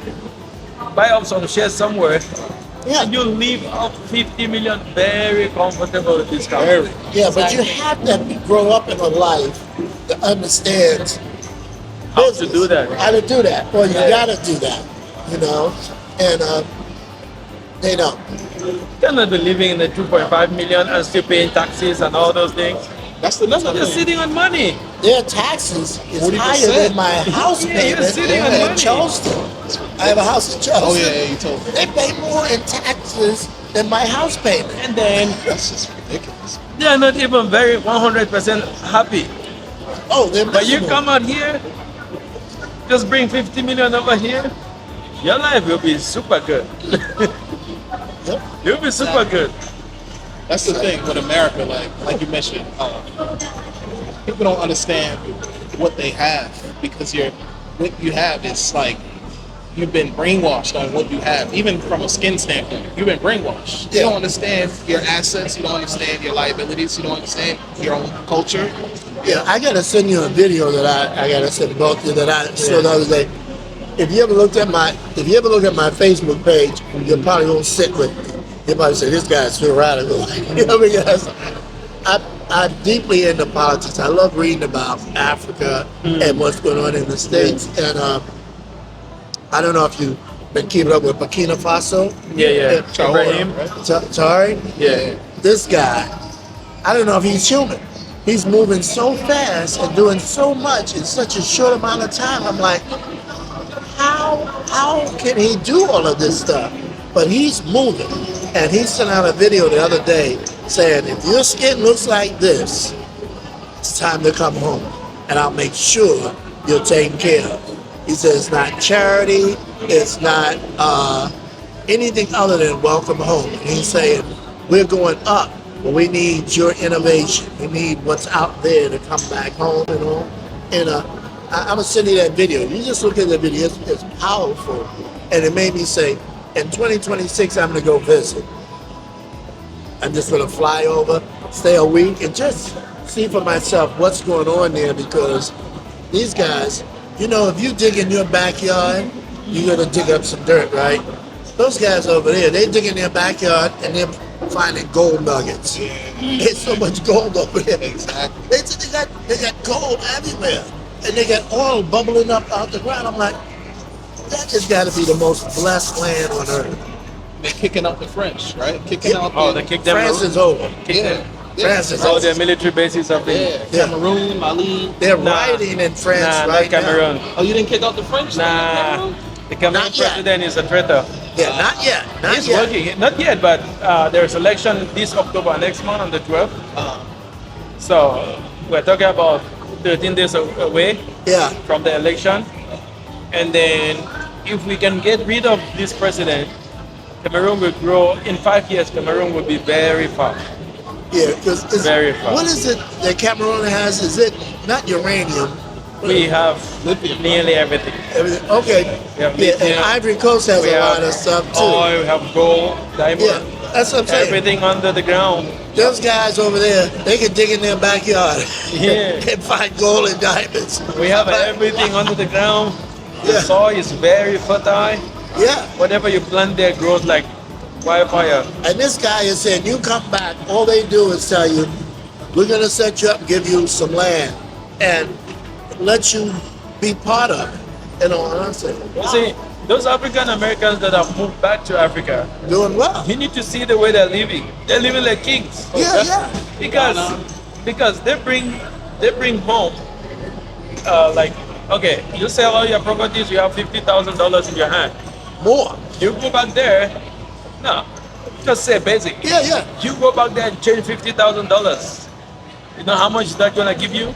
buy up some shares somewhere, Yeah. and you leave up 50 million very comfortable discount. Very. Yeah, but you have to grow up in a life that understands How to do that. how to do that. Well, you gotta do that, you know. And they don't. You cannot be living in the 2.5 million and still paying taxes and all those things. That's another You're thing. sitting on money. Their taxes is 40%. higher than my house Yeah, you're payment sitting on in money. Charleston. I have a house in Charleston. Oh yeah, you told me. They pay more in taxes than my house payment. And then That's just ridiculous. they are not even very 100% happy. Oh, they're But you miserable. come out here, just bring 50 million over here, your life will be super good. Yep. You'll be super good. That's the thing with America, like you mentioned, people don't understand what they have because what you have is like you've been brainwashed on what you have, even from a skin standpoint. You've been brainwashed. You Yeah. don't understand your assets. You don't understand your liabilities. You don't understand your own culture. Yeah, I gotta send you a video that I gotta send both of you that I saw the other day. If you ever look at my Facebook page, you probably won't sit with me. You probably say this guy's too radical. You know, because I'm deeply into politics. I love reading about Africa and what's going on in the States. And I don't know if you've been keeping up with Burkina Faso. Yeah. Ibrahim, Ibrahim. Sorry? Yeah. This guy, I don't know if he's human. He's moving so fast and doing so much in such a short amount of time. I'm like, how can he do all of this stuff? But he's moving. And he sent out a video the other day saying, if your skin looks like this, it's time to come home. And I'll make sure you're taken care of. He says it's not charity, it's not anything other than welcome home. And he's saying, we're going up, but we need your innovation. We need what's out there to come back home and all. And I'm gonna send you that video. You just look at the video, it's powerful. And it made me say, in 2026, I'm gonna go visit. I'm just gonna fly over, stay a week, and just see for myself what's going on there because these guys, you know, if you dig in your backyard, you're gonna dig up some dirt, right? Those guys over there, they dig in their backyard and they're finding gold nuggets. There's so much gold over there. Exactly. They got gold everywhere. And they got oil bubbling up out the ground. I'm like, that just gotta be the most blessed land on earth. They're kicking out the French, right? Kicking Yeah. out Oh, the, they kicked them France out. is over. yeah. France is All over. their military bases have been. Yeah, Yeah. Cameroon, Mali. They're Nah. rioting in France Nah, right not Cameroon. now. Oh, you didn't kick out the French? Nah, the Cameroon Not yet. president is a traitor. Yeah, not yet. Not He's yet. working. Not yet, but there's election this October, next month on the 12th. So we're talking about 13 days away Yeah. from the election. And then if we can get rid of this president, Cameroon will grow. In 5 years, Cameroon will be very far. Yeah, because Very fast. what is it that Cameroon has? Is it not uranium? We have Lithium. nearly everything. Everything. Okay. We have Yeah, and lithium. Ivory Coast has We a lot have of stuff too. oil, we have gold, diamond, Yeah, that's what I'm saying. everything under the ground. Those guys over there, they can dig in their backyard Yeah. and find gold and diamonds. We have everything under the ground. The Yeah. soil is very fertile. Yeah. Whatever you plant there grows like wildfire. And this guy is saying, you come back, all they do is tell you, we're going to set you up, give you some land, and let you be part of it. You know what I'm saying? You see, those African Americans that have moved back to Africa, Doing well. you need to see the way they're living. They're living like kings. Yeah, yeah. Because they bring home like, okay, you sell all your properties, you have $50,000 in your hand. More. You go back there, no, just say basic. Yeah, yeah. You go back there and change $50,000. You know how much is that gonna give you?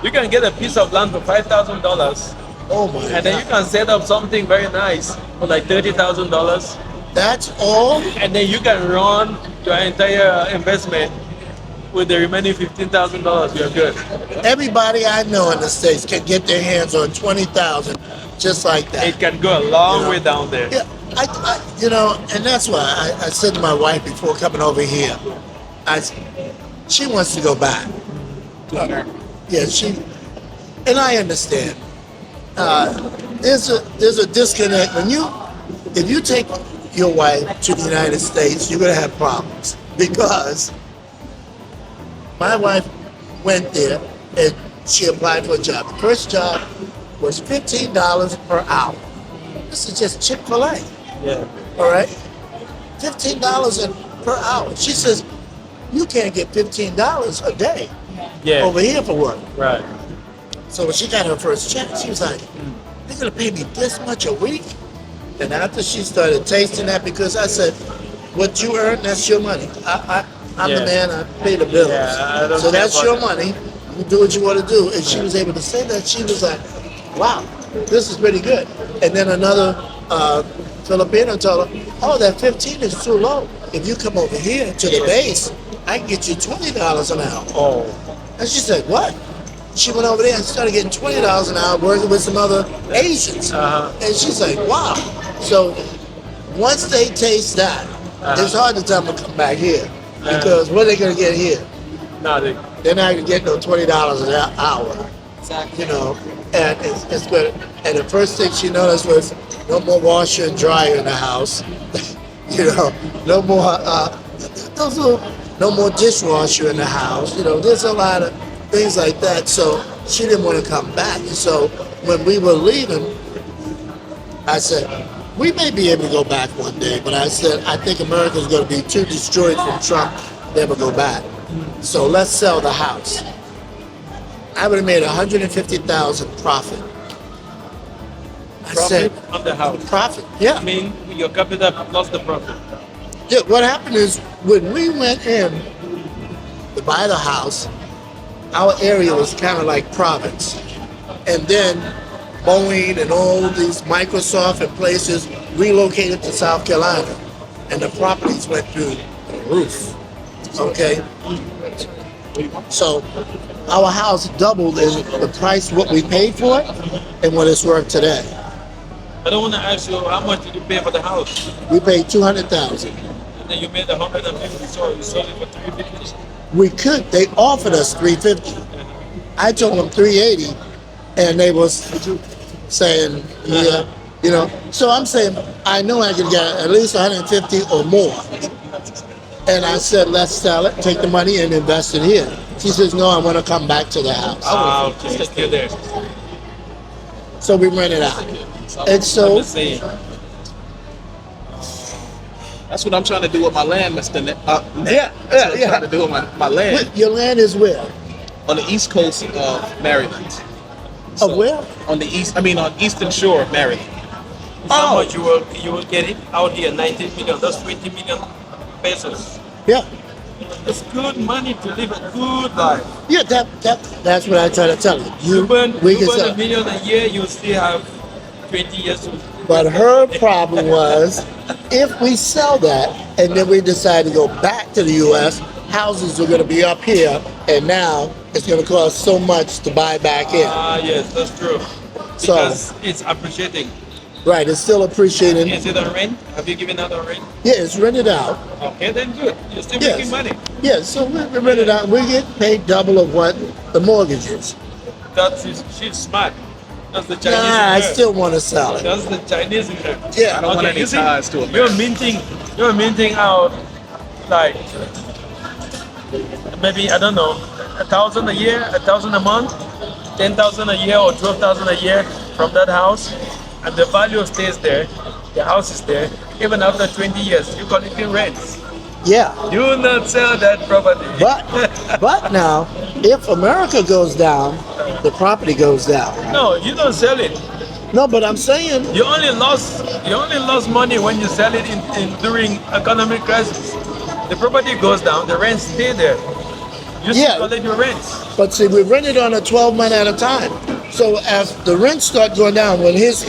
You can get a piece of land for $5,000, Oh my and then you God. can set up something very nice for like $30,000, That's all? and then you can run your entire investment with the remaining $15,000, you're good. Everybody I know in the States can get their hands on 20,000 just like that. It can go a long You know? way down there. Yeah, you know, and that's why I said to my wife before coming over here, she wants to go back. Yeah, and I understand. There's a disconnect if you take your wife to the United States, you're gonna have problems because my wife went there and she applied for a job. The first job was $15 per hour. This is just Chick-fil-A. Yeah. All right, $15 per hour. She says you can't get $15 a day over here for work. Right. So when she got her first check, she was like, "They're gonna pay me this much a week?" And after she started tasting that, because I said, "What you earn, that's your money. I'm the man. I pay the bills. Yeah, so that's your money. You do what you want to do." And she was able to say that. She was like, "Wow, this is pretty good." And then another Filipino told her, "Oh, that 15 is too low. If you come over here to the base, I can get you $20 an hour." Oh. And she said, "What?" She went over there and started getting $20 an hour working with some other Asians. And she's like, "Wow." So once they taste that, it's hard to tell them to come back here because what are they going to get here? Nothing. They're not going to get no $20 an hour. Exactly. You know, and it's good. And the first thing she noticed was no more washer and dryer in the house. You know, no more no more dishwasher in the house. You know, there's a lot of things like that. So she didn't want to come back. So when we were leaving, I said, we may be able to go back one day, but I said, I think America's going to be too destroyed from Trump to ever go back. So let's sell the house. I would have made $150,000 profit. I said, on the house. profit, yeah. I mean, your capital plus the profit. Yeah, what happened is when we went in to buy the house, our area was kind of like province. And then Boeing and all these Microsoft and places relocated to South Carolina. And the properties went through the roof. Okay? So our house doubled in the price what we paid for it and what it's worth today. I don't want to ask you how much did you pay for the house? We paid $200,000. And then you made 150, so you sold it for 350. We could. They offered us $350. I told them $380, and they was saying, yeah, you know. So I'm saying I know I can get at least 150 or more. And I said, let's sell it, take the money, and invest it here. She says, no, I want to come back to the house. I'll just take you there. So we rent it out. And I'm so just saying. That's what I'm trying to do with my land, Mr. Ned. yeah. Trying to do with my land Your land is where? on the east coast of Maryland. Of where? On the eastern shore of Maryland. How much you will get it out here? 19 million. That's 20 million pesos. Yeah. It's good money to live a good life. Yeah, that's what I try to tell you. You burn we can $1 sell. million a year, you still have 20 years to. But her problem was, if we sell that and then we decide to go back to the U.S., houses are going to be up here, and now it's going to cost so much to buy back in. Yes, that's true. So- Because it's appreciating. Right, it's still appreciating. Is it on rent? Have you given out on rent? Yeah, it's rented out. Okay, then good. You're still Yes. making money. Yeah, so we rent it out. We get paid double of what the mortgage is. She's smart. That's the Chinese Nah, I in her. still want to sell it. That's the Chinese in her. Yeah. I don't want any you see, ties to You're America. minting out like maybe I don't know, 1,000 a year, 1,000 a month, 10,000 a year or 12,000 a year from that house, and the value stays there. The house is there. Even after 20 years, you're collecting rents. Yeah. Do not sell that property. But now, if America goes down, the property goes down. No, you don't sell it. No, but I'm saying, You only lost money when you sell it in during economic crisis. The property goes down, the rents stay there. You still Yeah. collect your rents. but see, we rent it on a 12-month at a time. So as the rents start going down, when his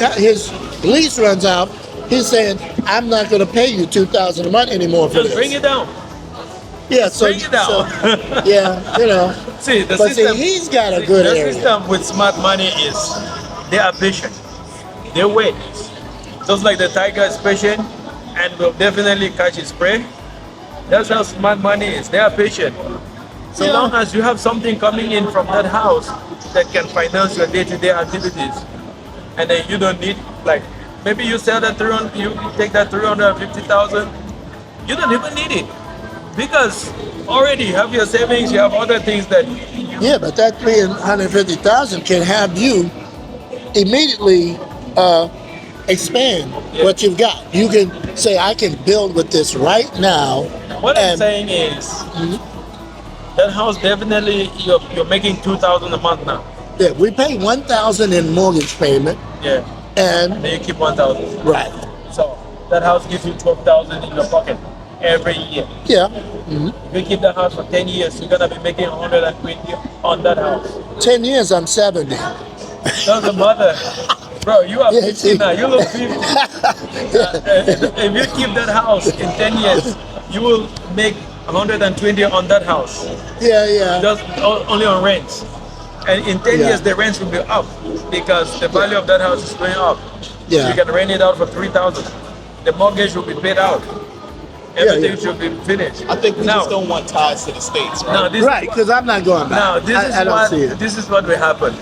lease runs out, he's saying, I'm not going to pay you $2,000 a month anymore for Just this. bring it down. Yeah, so, Bring it down. yeah, you know. See, the But see, system. he's got a good the area. system with smart money is they are patient. They wait. Just like the tiger is patient and will definitely catch his prey. That's how smart money is. They are patient. So Yeah. long as you have something coming in from that house that can finance your day-to-day activities, and then you don't need, like, maybe you sell that 300, you take that 350,000, you don't even need it because already you have your savings, you have other things that Yeah, but that 350,000 can have you immediately expand Yeah. what you've got. You can say, I can build with this right now. What I'm and saying is that house definitely you're making 2,000 a month now. yeah, we pay 1,000 in mortgage payment, Yeah, and then you keep 1,000. right, So that house gives you 12,000 in your pocket every year. yeah, If you keep the house for 10 years, you're gonna be making 120 on that house. 10 years I'm 70. Doesn't matter. Bro, you are Yeah, 50 see. now. You look 50. If you keep that house in 10 years, you will make 120 on that house. Yeah. Just only on rent. And in 10 Yeah. years, the rent will be up because the value of that house is going up. Yeah. You can rent it out for 3,000. The mortgage will be paid out. Everything yeah. should be finished. I think we now, just don't want ties to the states, right? now this Right, because I'm not going back. now this is I don't what see it. this is what will happen.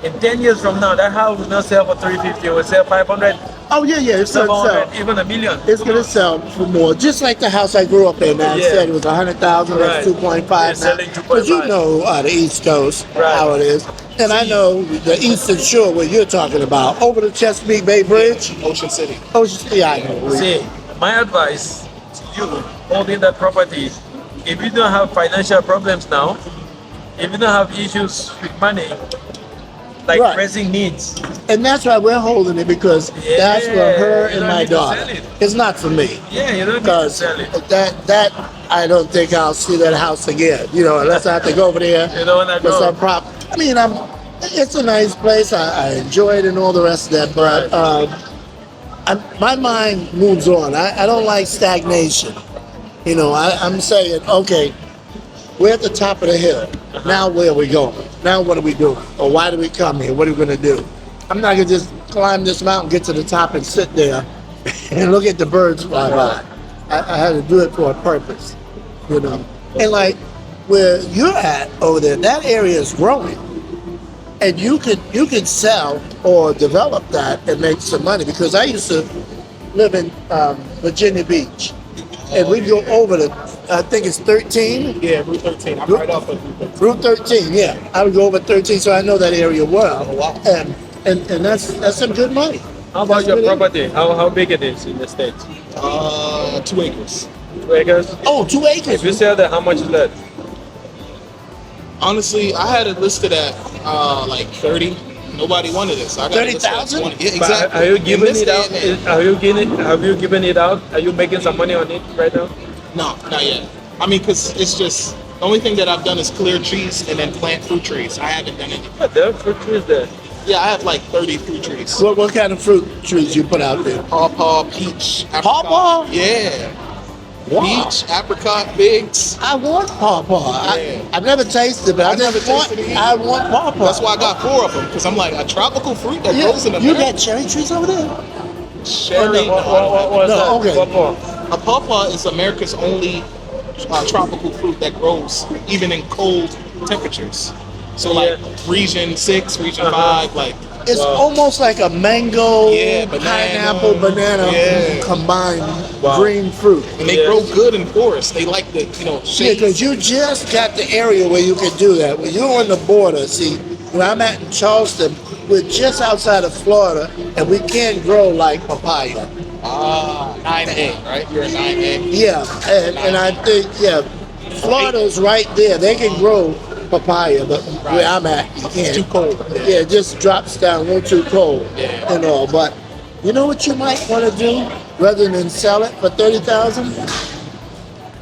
In 10 years from now, that house will not sell for 350. It will sell 500, Oh yeah, it's gonna 700, sell. even a million. It's gonna sell for more. Just like the house I grew up in. I Yeah. said it was 100,000. Right. That's 2.5 They're now. selling But you 2.5. know the East Coast Right. how it is, and I know the Eastern Shore where you're talking about over the Chesapeake Bay Bridge. Ocean City. Ocean City, I know. See, my advice to you holding that property, if you don't have financial problems now, if you don't have issues with money, like Right. pressing needs, And that's why we're holding it, because that's for Yeah, her you and don't my need to daughter. sell it. It's not for me. yeah, you don't need to Because sell it. that I don't think I'll see that house again. You know, unless I have to go over there You don't wanna for go. some prop. I mean, it's a nice place. I enjoy it and all the rest of that. But my mind moves on. I don't like stagnation. You know, I'm saying, okay, we're at the top of the hill. Now where are we going? Now what are we doing? Or why do we come here? What are we going to do? I'm not going to just climb this mountain, get to the top, and sit there and look at the birds fly by. I had to do it for a purpose, you know. And like where you're at over there, that area is growing, and you could sell or develop that and make some money. Because I used to live in Virginia Beach, and we'd go over to, I think it's 13. Yeah, Route 13. I'm right off of Route 13. Route 13, yeah. I would go over 13, so I know that area well. Oh, wow. And that's some good money. How about That's your good property? How big it is in the States? 2 acres. 2 acres? Oh, 2 acres. If you sell that, how much is that? Honestly, I had it listed at like 30. Nobody wanted it, so I got it listed at 30,000? 20. Yeah, But exactly. are you In giving this it day out? and age- Have you given it out? Are you making some money on it right now? No, not yet. I mean, because it's just, the only thing that I've done is clear trees and then plant fruit trees. I haven't done any. But there are fruit trees there. Yeah, I have like 30 fruit trees. What kind of fruit trees you put out there? Pawpaw, peach, apricot. Pawpaw? Yeah. Wow. Peach, apricot, figs. I want pawpaw. Yeah. I've never tasted it, but I never just want. tasted it either. I want pawpaw. That's why I got 4 of them, because I'm like, a tropical fruit that Yeah, grows in you America. got cherry trees over there? Cherry. What's No, that? okay. Pawpaw. A pawpaw is America's only tropical fruit that grows even in cold temperatures. So like region 6, region 5, like It's almost like a mango, Yeah, banana. pineapple, banana Yeah. combined Wow. green fruit. and they Yeah. grow good in forests. They like the Yeah, shade. because you just got the area where you can do that. When you're on the border, see, where I'm at in Charleston, we're just outside of Florida, and we can't grow like papaya. 9A, right? You're a 9A. Yeah, and I think, yeah, Florida's right there. They can grow papaya, but where I'm at, you can't. It's too cold. Yeah, it just drops down a little too cold Yeah. and all. But you know what you might want to do rather than sell it for 30,000?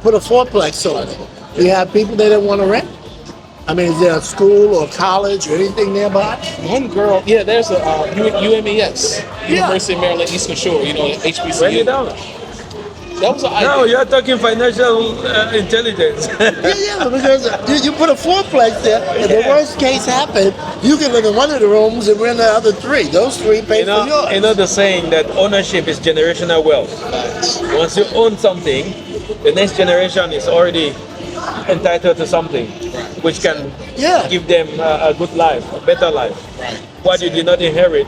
Put a fourplex on it. You have people that don't want to rent. I mean, is there a school or college or anything nearby? One girl, yeah, there's a UMES, Yeah. University of Maryland Eastern Shore, the HBCU. Rent it out. That was an Now idea. you're talking financial intelligence. Yeah, because you put a fourplex there, and the Yeah. worst case happened, you can live in one of the rooms and rent the other three. Those three pay You know, for yours. you know the saying that ownership is generational wealth. Once you own something, the next generation is already entitled to something, which can Yeah. give them a good life, a better life. Right. What you did not inherit,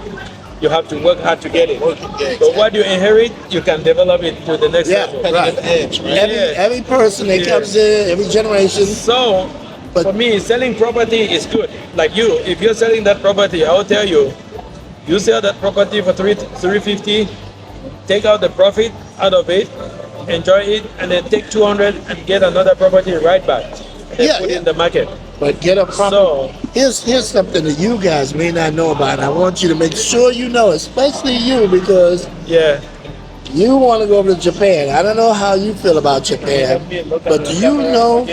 you have to work hard to get it. Yeah, But what you inherit, you can develop it to the next Yeah, level. Competitive right. edge, right? Every person that Yeah. comes in, every generation. So, But- for me, selling property is good. Like you, if you're selling that property, I will tell you, you sell that property for 350, take out the profit out of it, enjoy it, and then take 200 and get another property right back. And then Yeah, put yeah. in the market. But get a proper. So, Here's something that you guys may not know about. I want you to make sure you know, especially you, because yeah. you want to go to Japan. I don't know how you feel about Japan, but do you know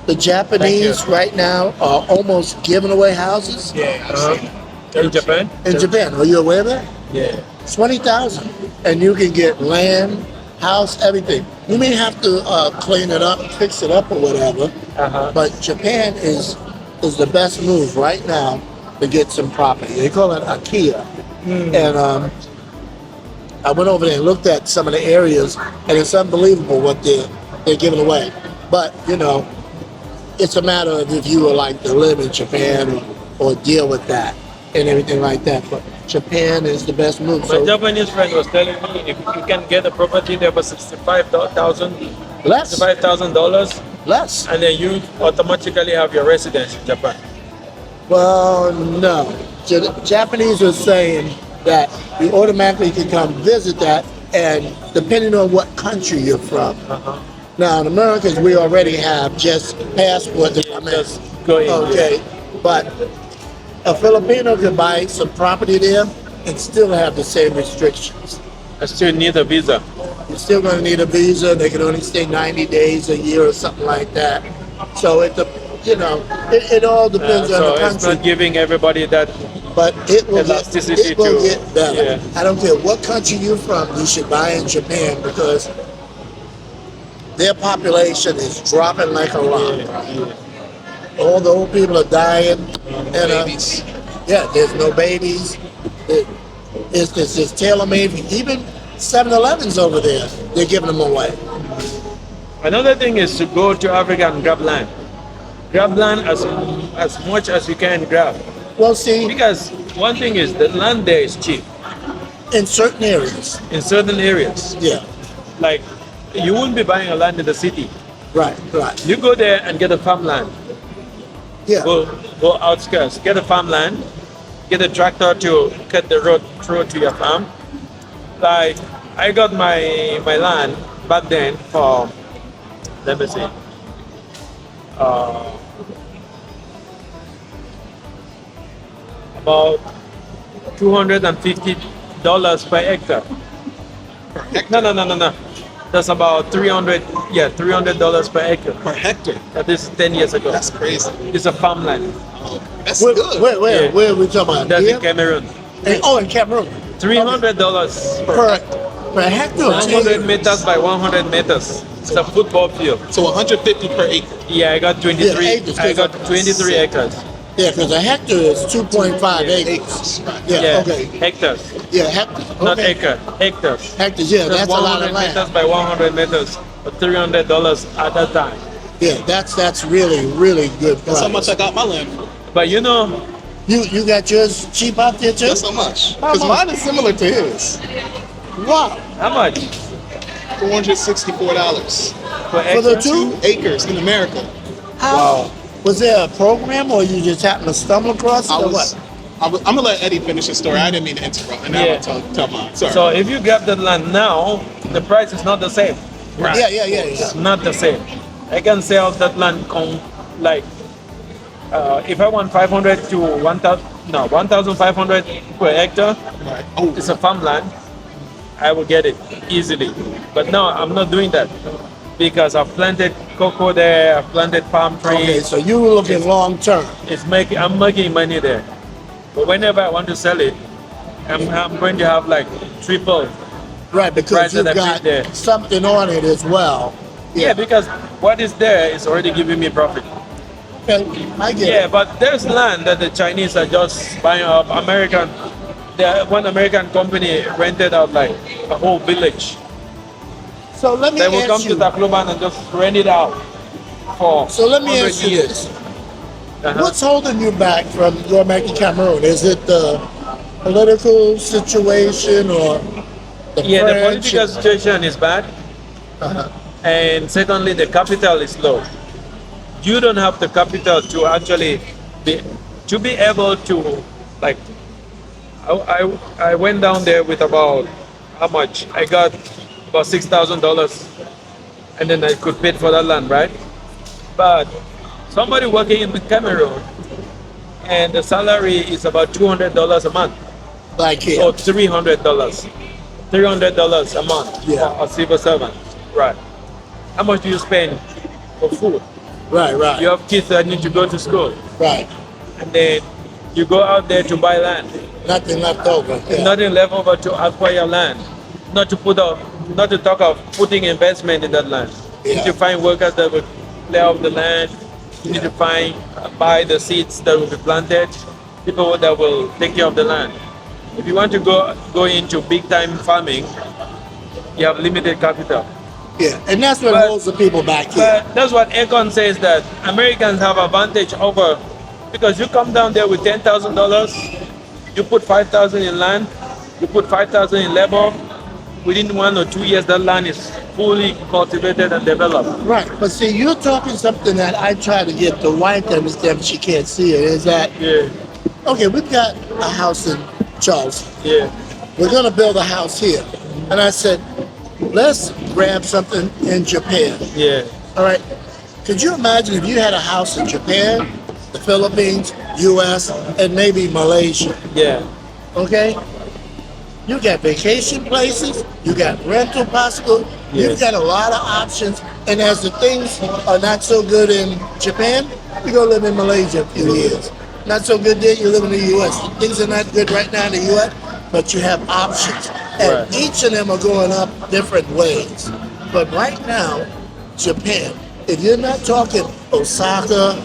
the Japanese right now are almost giving away houses Yeah, I've seen it. In Japan? in Japan? Are you aware of that? Yeah. 20,000, and you can get land, house, everything. You may have to clean it up, fix it up, or whatever. Uh-huh. But Japan is the best move right now to get some property. They call it IKEA, and I went over there and looked at some of the areas, and it's unbelievable what they're giving away. But you know, it's a matter of if you would like to live in Japan or deal with that and everything like that. But Japan is the best move. My So Japanese friend was telling me if you can get a property there for $65,000, less, $65,000, less. and then you automatically have your residence in Japan. Well, no. Japanese are saying that you automatically can come visit that, and depending on what country you're from. Uh-huh. Now, in Americans, we already have just passport to come in. Just go in. Okay, but a Filipino can buy some property there and still have the same restrictions. I still need a visa. You're still going to need a visa. They can only stay 90 days, a year, or something like that. So it all depends on So the it's country. not giving everybody that. But it will Elasticity get to- better. yeah. I don't care what country you're from, you should buy in Japan because their population is dropping like a rock. All the old people are dying, and Babies. yeah, there's no babies. It's just tailor-made. Even 7-Elevens over there, they're giving them away. Another thing is to go to Africa and grab land. Grab land as much as you can grab. Well, see, Because one thing is the land there is cheap in certain areas, in certain areas. yeah, Like you wouldn't be buying a land in the city. right. You go there and get a farmland. Yeah, Go outskirts, get a farmland, get a tractor to cut the road through to your farm. Like I got my land back then for, let me see, about $250 per hectare. Per hectare. No. That's about $300 per acre. Per hectare. This is 10 years ago. That's crazy. It's a farmland. That's where, good. Yeah. where are we talking about? That's Here? in Cameroon. In Cameroon. $300 Per hectare. 100 meters by 100 meters. It's a football field. So 150 per acre. Yeah, I got 23. Yeah, acres, I got 23 acres. Yeah, because a hectare is 2.5 acres. Yeah, Yeah, okay. hectares, Yeah, hectares. not Okay. acre. Hectares. Hectares, yeah, that's a lot of 100 land. meters by 100 meters for $300 at that time. Yeah, that's really, really good That's how much price. I got my land for. But you know, You got yours cheap out there too? That's how much. How Because much? mine is similar to his. Wow. how much $464 per For the acre? two? acres in America. How? Was there a program or you just happened to stumble across it or what? I'm gonna let Eddie finish his story. I didn't mean to interrupt, and now Yeah. I'm tell mine. Sorry. So if you grab that land now, the price is not the same. Yeah. It's not the same. I can sell that land on like if I want 500 to 1,000, no 1,500 per hectare. Right. Oh, It's a farmland. I will get it easily. But no, I'm not doing that because I've planted cocoa there. I've planted palm trees. Okay, so you were looking long term. I'm making money there. But whenever I want to sell it, I'm going to have like triple Right, because price you've that I got paid there. something on it as well. Yeah, because what is there is already giving me profit. Okay, I get Yeah, it. but there's land that the Chinese are just buying up. One American company rented out like a whole village. So let me They will come ask to you. Tacloban and just rent it out for So let me 100 ask you years. this. Uh-huh. What's holding you back from going back to Cameroon? Is it the political situation or the Yeah, the French? political situation is bad, Uh-huh. and secondly, the capital is low. You don't have the capital to actually be able to like. I went down there with about how much? I got about $6,000, and then I could pay for that land, right? But somebody working in Cameroon, and the salary is about $200 a month, Like here. or $300, $300 a month Yeah. for a civil servant, right? How much do you spend for food? Right, right. You have kids that need to go to school, Right. and then you go out there to buy land. Nothing left over. Yeah. Nothing left over to acquire land. Not to talk of putting investment in that land. You need Yeah. to find workers that will clear off the land. You need to buy the seeds that will be planted. People that will take care of the land. If you want to go into big time farming, you have limited capital. Yeah. And that's what But- holds the people back here. But that's what Econ says, that Americans have advantage over, because you come down there with $10,000, you put 5,000 in land, you put 5,000 in labor. Within 1 or 2 years, that land is fully cultivated and developed. Right. But see, you're talking something that I try to get the wife to understand, but she can't see it, is that, Yeah, okay, we've got a house in Charleston. yeah, We're going to build a house here. And I said, let's grab something in Japan. yeah, All right. Could you imagine if you had a house in Japan, the Philippines, US, and maybe Malaysia? yeah, Okay? You got vacation places, you got rental possible, you've Yes. got a lot of options. And as the things are not so good in Japan, you go live in Malaysia a few years. Not so good there, you live in the US. Things are not good right now in the US, but you have options. And Right. each of them are going up different ways. But right now, Japan, if you're not talking Osaka,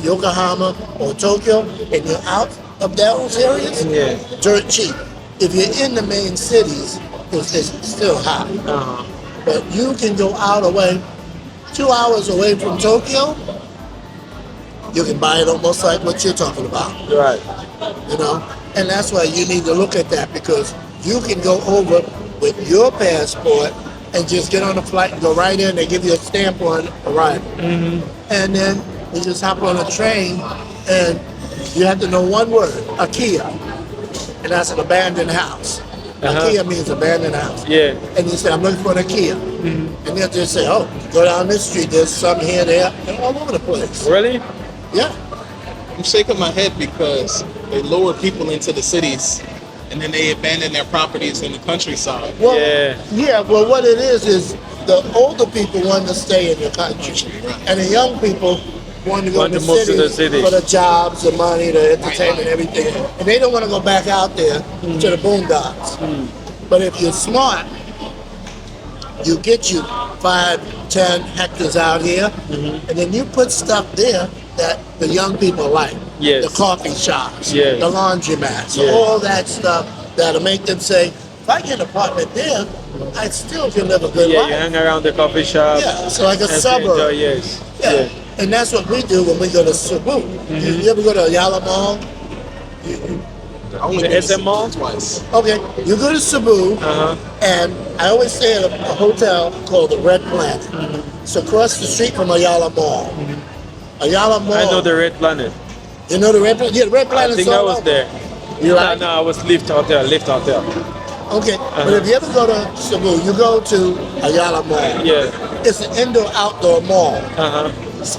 Yokohama, or Tokyo, and you're out of those areas, yeah. dirt cheap. If you're in the main cities, it's still high. Uh-huh. But you can go out away, 2 hours away from Tokyo, you can buy it almost like what you're talking about, Right. you know? And that's why you need to look at that, because you can go over with your passport and just get on a flight and go right in. They give you a stamp on arrival. And then you just hop on a train and you have to know one word, IKEA. And that's an abandoned house. Uh-huh. IKEA means abandoned house. Yeah. And you say, I'm looking for an IKEA. And they'll just say, oh, go down this street, there's some here, there, and all over the place. Really? Yeah. I'm shaking my head because they lure people into the cities and then they abandon their properties in the countryside. Well, Yeah. well, what it is the older people want to stay in the country. And the young people want to go Want to to the move to the cities city. for the jobs, the money, the entertainment, everything. And they don't want to go back out there to the boondocks. But if you're smart, you get you 5, 10 hectares out here, and then you put stuff there that the young people like. Yes. The coffee shops, Yes. the laundromats, Yes. all that stuff that'll make them say, if I get an apartment there, I still can live a good Yeah, life. you hang around the coffee shop. Yeah, so like a and suburb. enjoy, yes. Yeah. And that's what we do when we go to Cebu. You ever go to Ayala Mall? I only The been to SM Mall? twice. Okay, you go to Cebu, Uh-huh. and I always stay at a hotel called the Red Planet. It's across the street from Ayala Mall. Ayala Mall. I know the Red Planet. You know the Red Planet? Yeah, the Red I Planet's think I all was over. there. You like No, I was Lift Hotel. Okay, but if you ever go to Cebu, you go to Ayala Mall. Yeah. It's an indoor-outdoor mall. Uh-huh.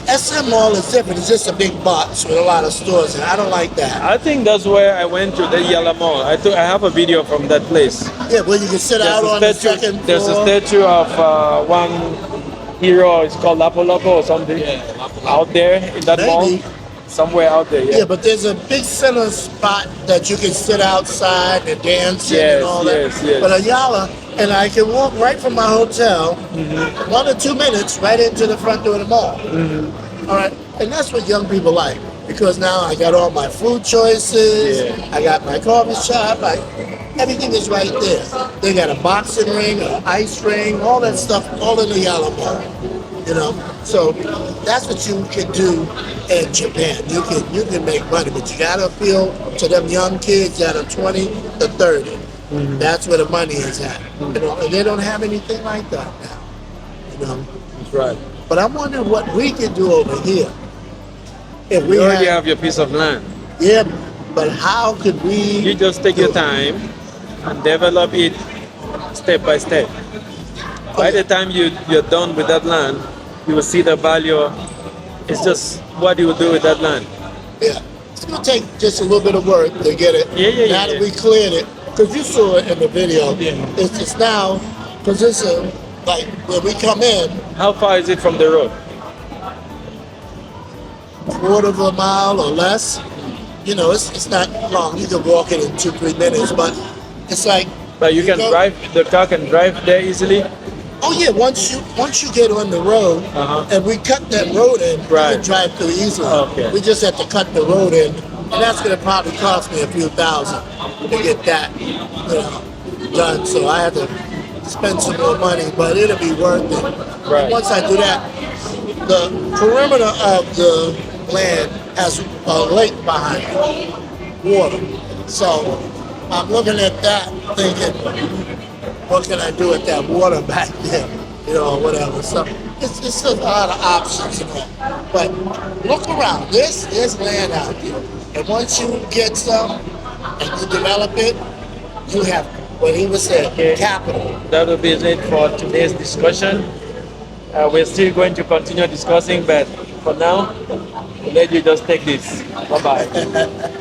SM Mall is different. It's just a big box with a lot of stores, and I don't like that. I think that's where I went to the Yala Mall. I have a video from that place. Yeah, where you can sit out on the second floor. There's a statue of one hero. It's called Lapu Lapu or something. Out there in that mall. Maybe. Somewhere out there. Yeah, but there's a big center spot that you can sit outside and dancing Yes, and all that. yes, yes. But Ayala and I can walk right from my hotel, 1 or 2 minutes, right into the front door of the mall. All right, and that's what young people like because now I got all my food choices. Yeah. I got my coffee shop. Everything is right there. They got a boxing ring, an ice ring, all that stuff, all in the yellow mall. You know, so that's what you can do in Japan. You can make money, but you gotta appeal to them young kids that are 20 to 30. That's where the money is at. You know, and they don't have anything like that now. You know. That's right. But I'm wondering what we can do over here. If we You already had, have your piece of land. yeah, but how could we? You just take do your it? time and develop it step by step. By the time you're done with that land, you will see the value. It's just what you will do with that land. Yeah, it's gonna take just a little bit of work to get it. Yeah. Now that we cleared it, because you saw it in the video, it's now because it's like when we come in, How far is it from the road? quarter of a mile or less. You know, it's not long. You can walk it in 2-3 minutes, but it's like. But you can go- drive, the car can drive there easily? Oh yeah, once you get on the road, and we cut that road in, you Right. can drive through easily. Okay. We just have to cut the road in, and that's gonna probably cost me a few thousand to get that, done. So I have to spend some more money, but it'll be worth it. Right. Once I do that, the perimeter of the land has a lake behind it, water. So I'm looking at that, thinking, what can I do with that water back there, or whatever. So it's just a lot of options, But look around. There's land out there, and once you get some and you develop it, you have what he was saying, Okay. capital. That will be it for today's discussion. We're still going to continue discussing, but for now, we'll let you just take this. Bye-bye.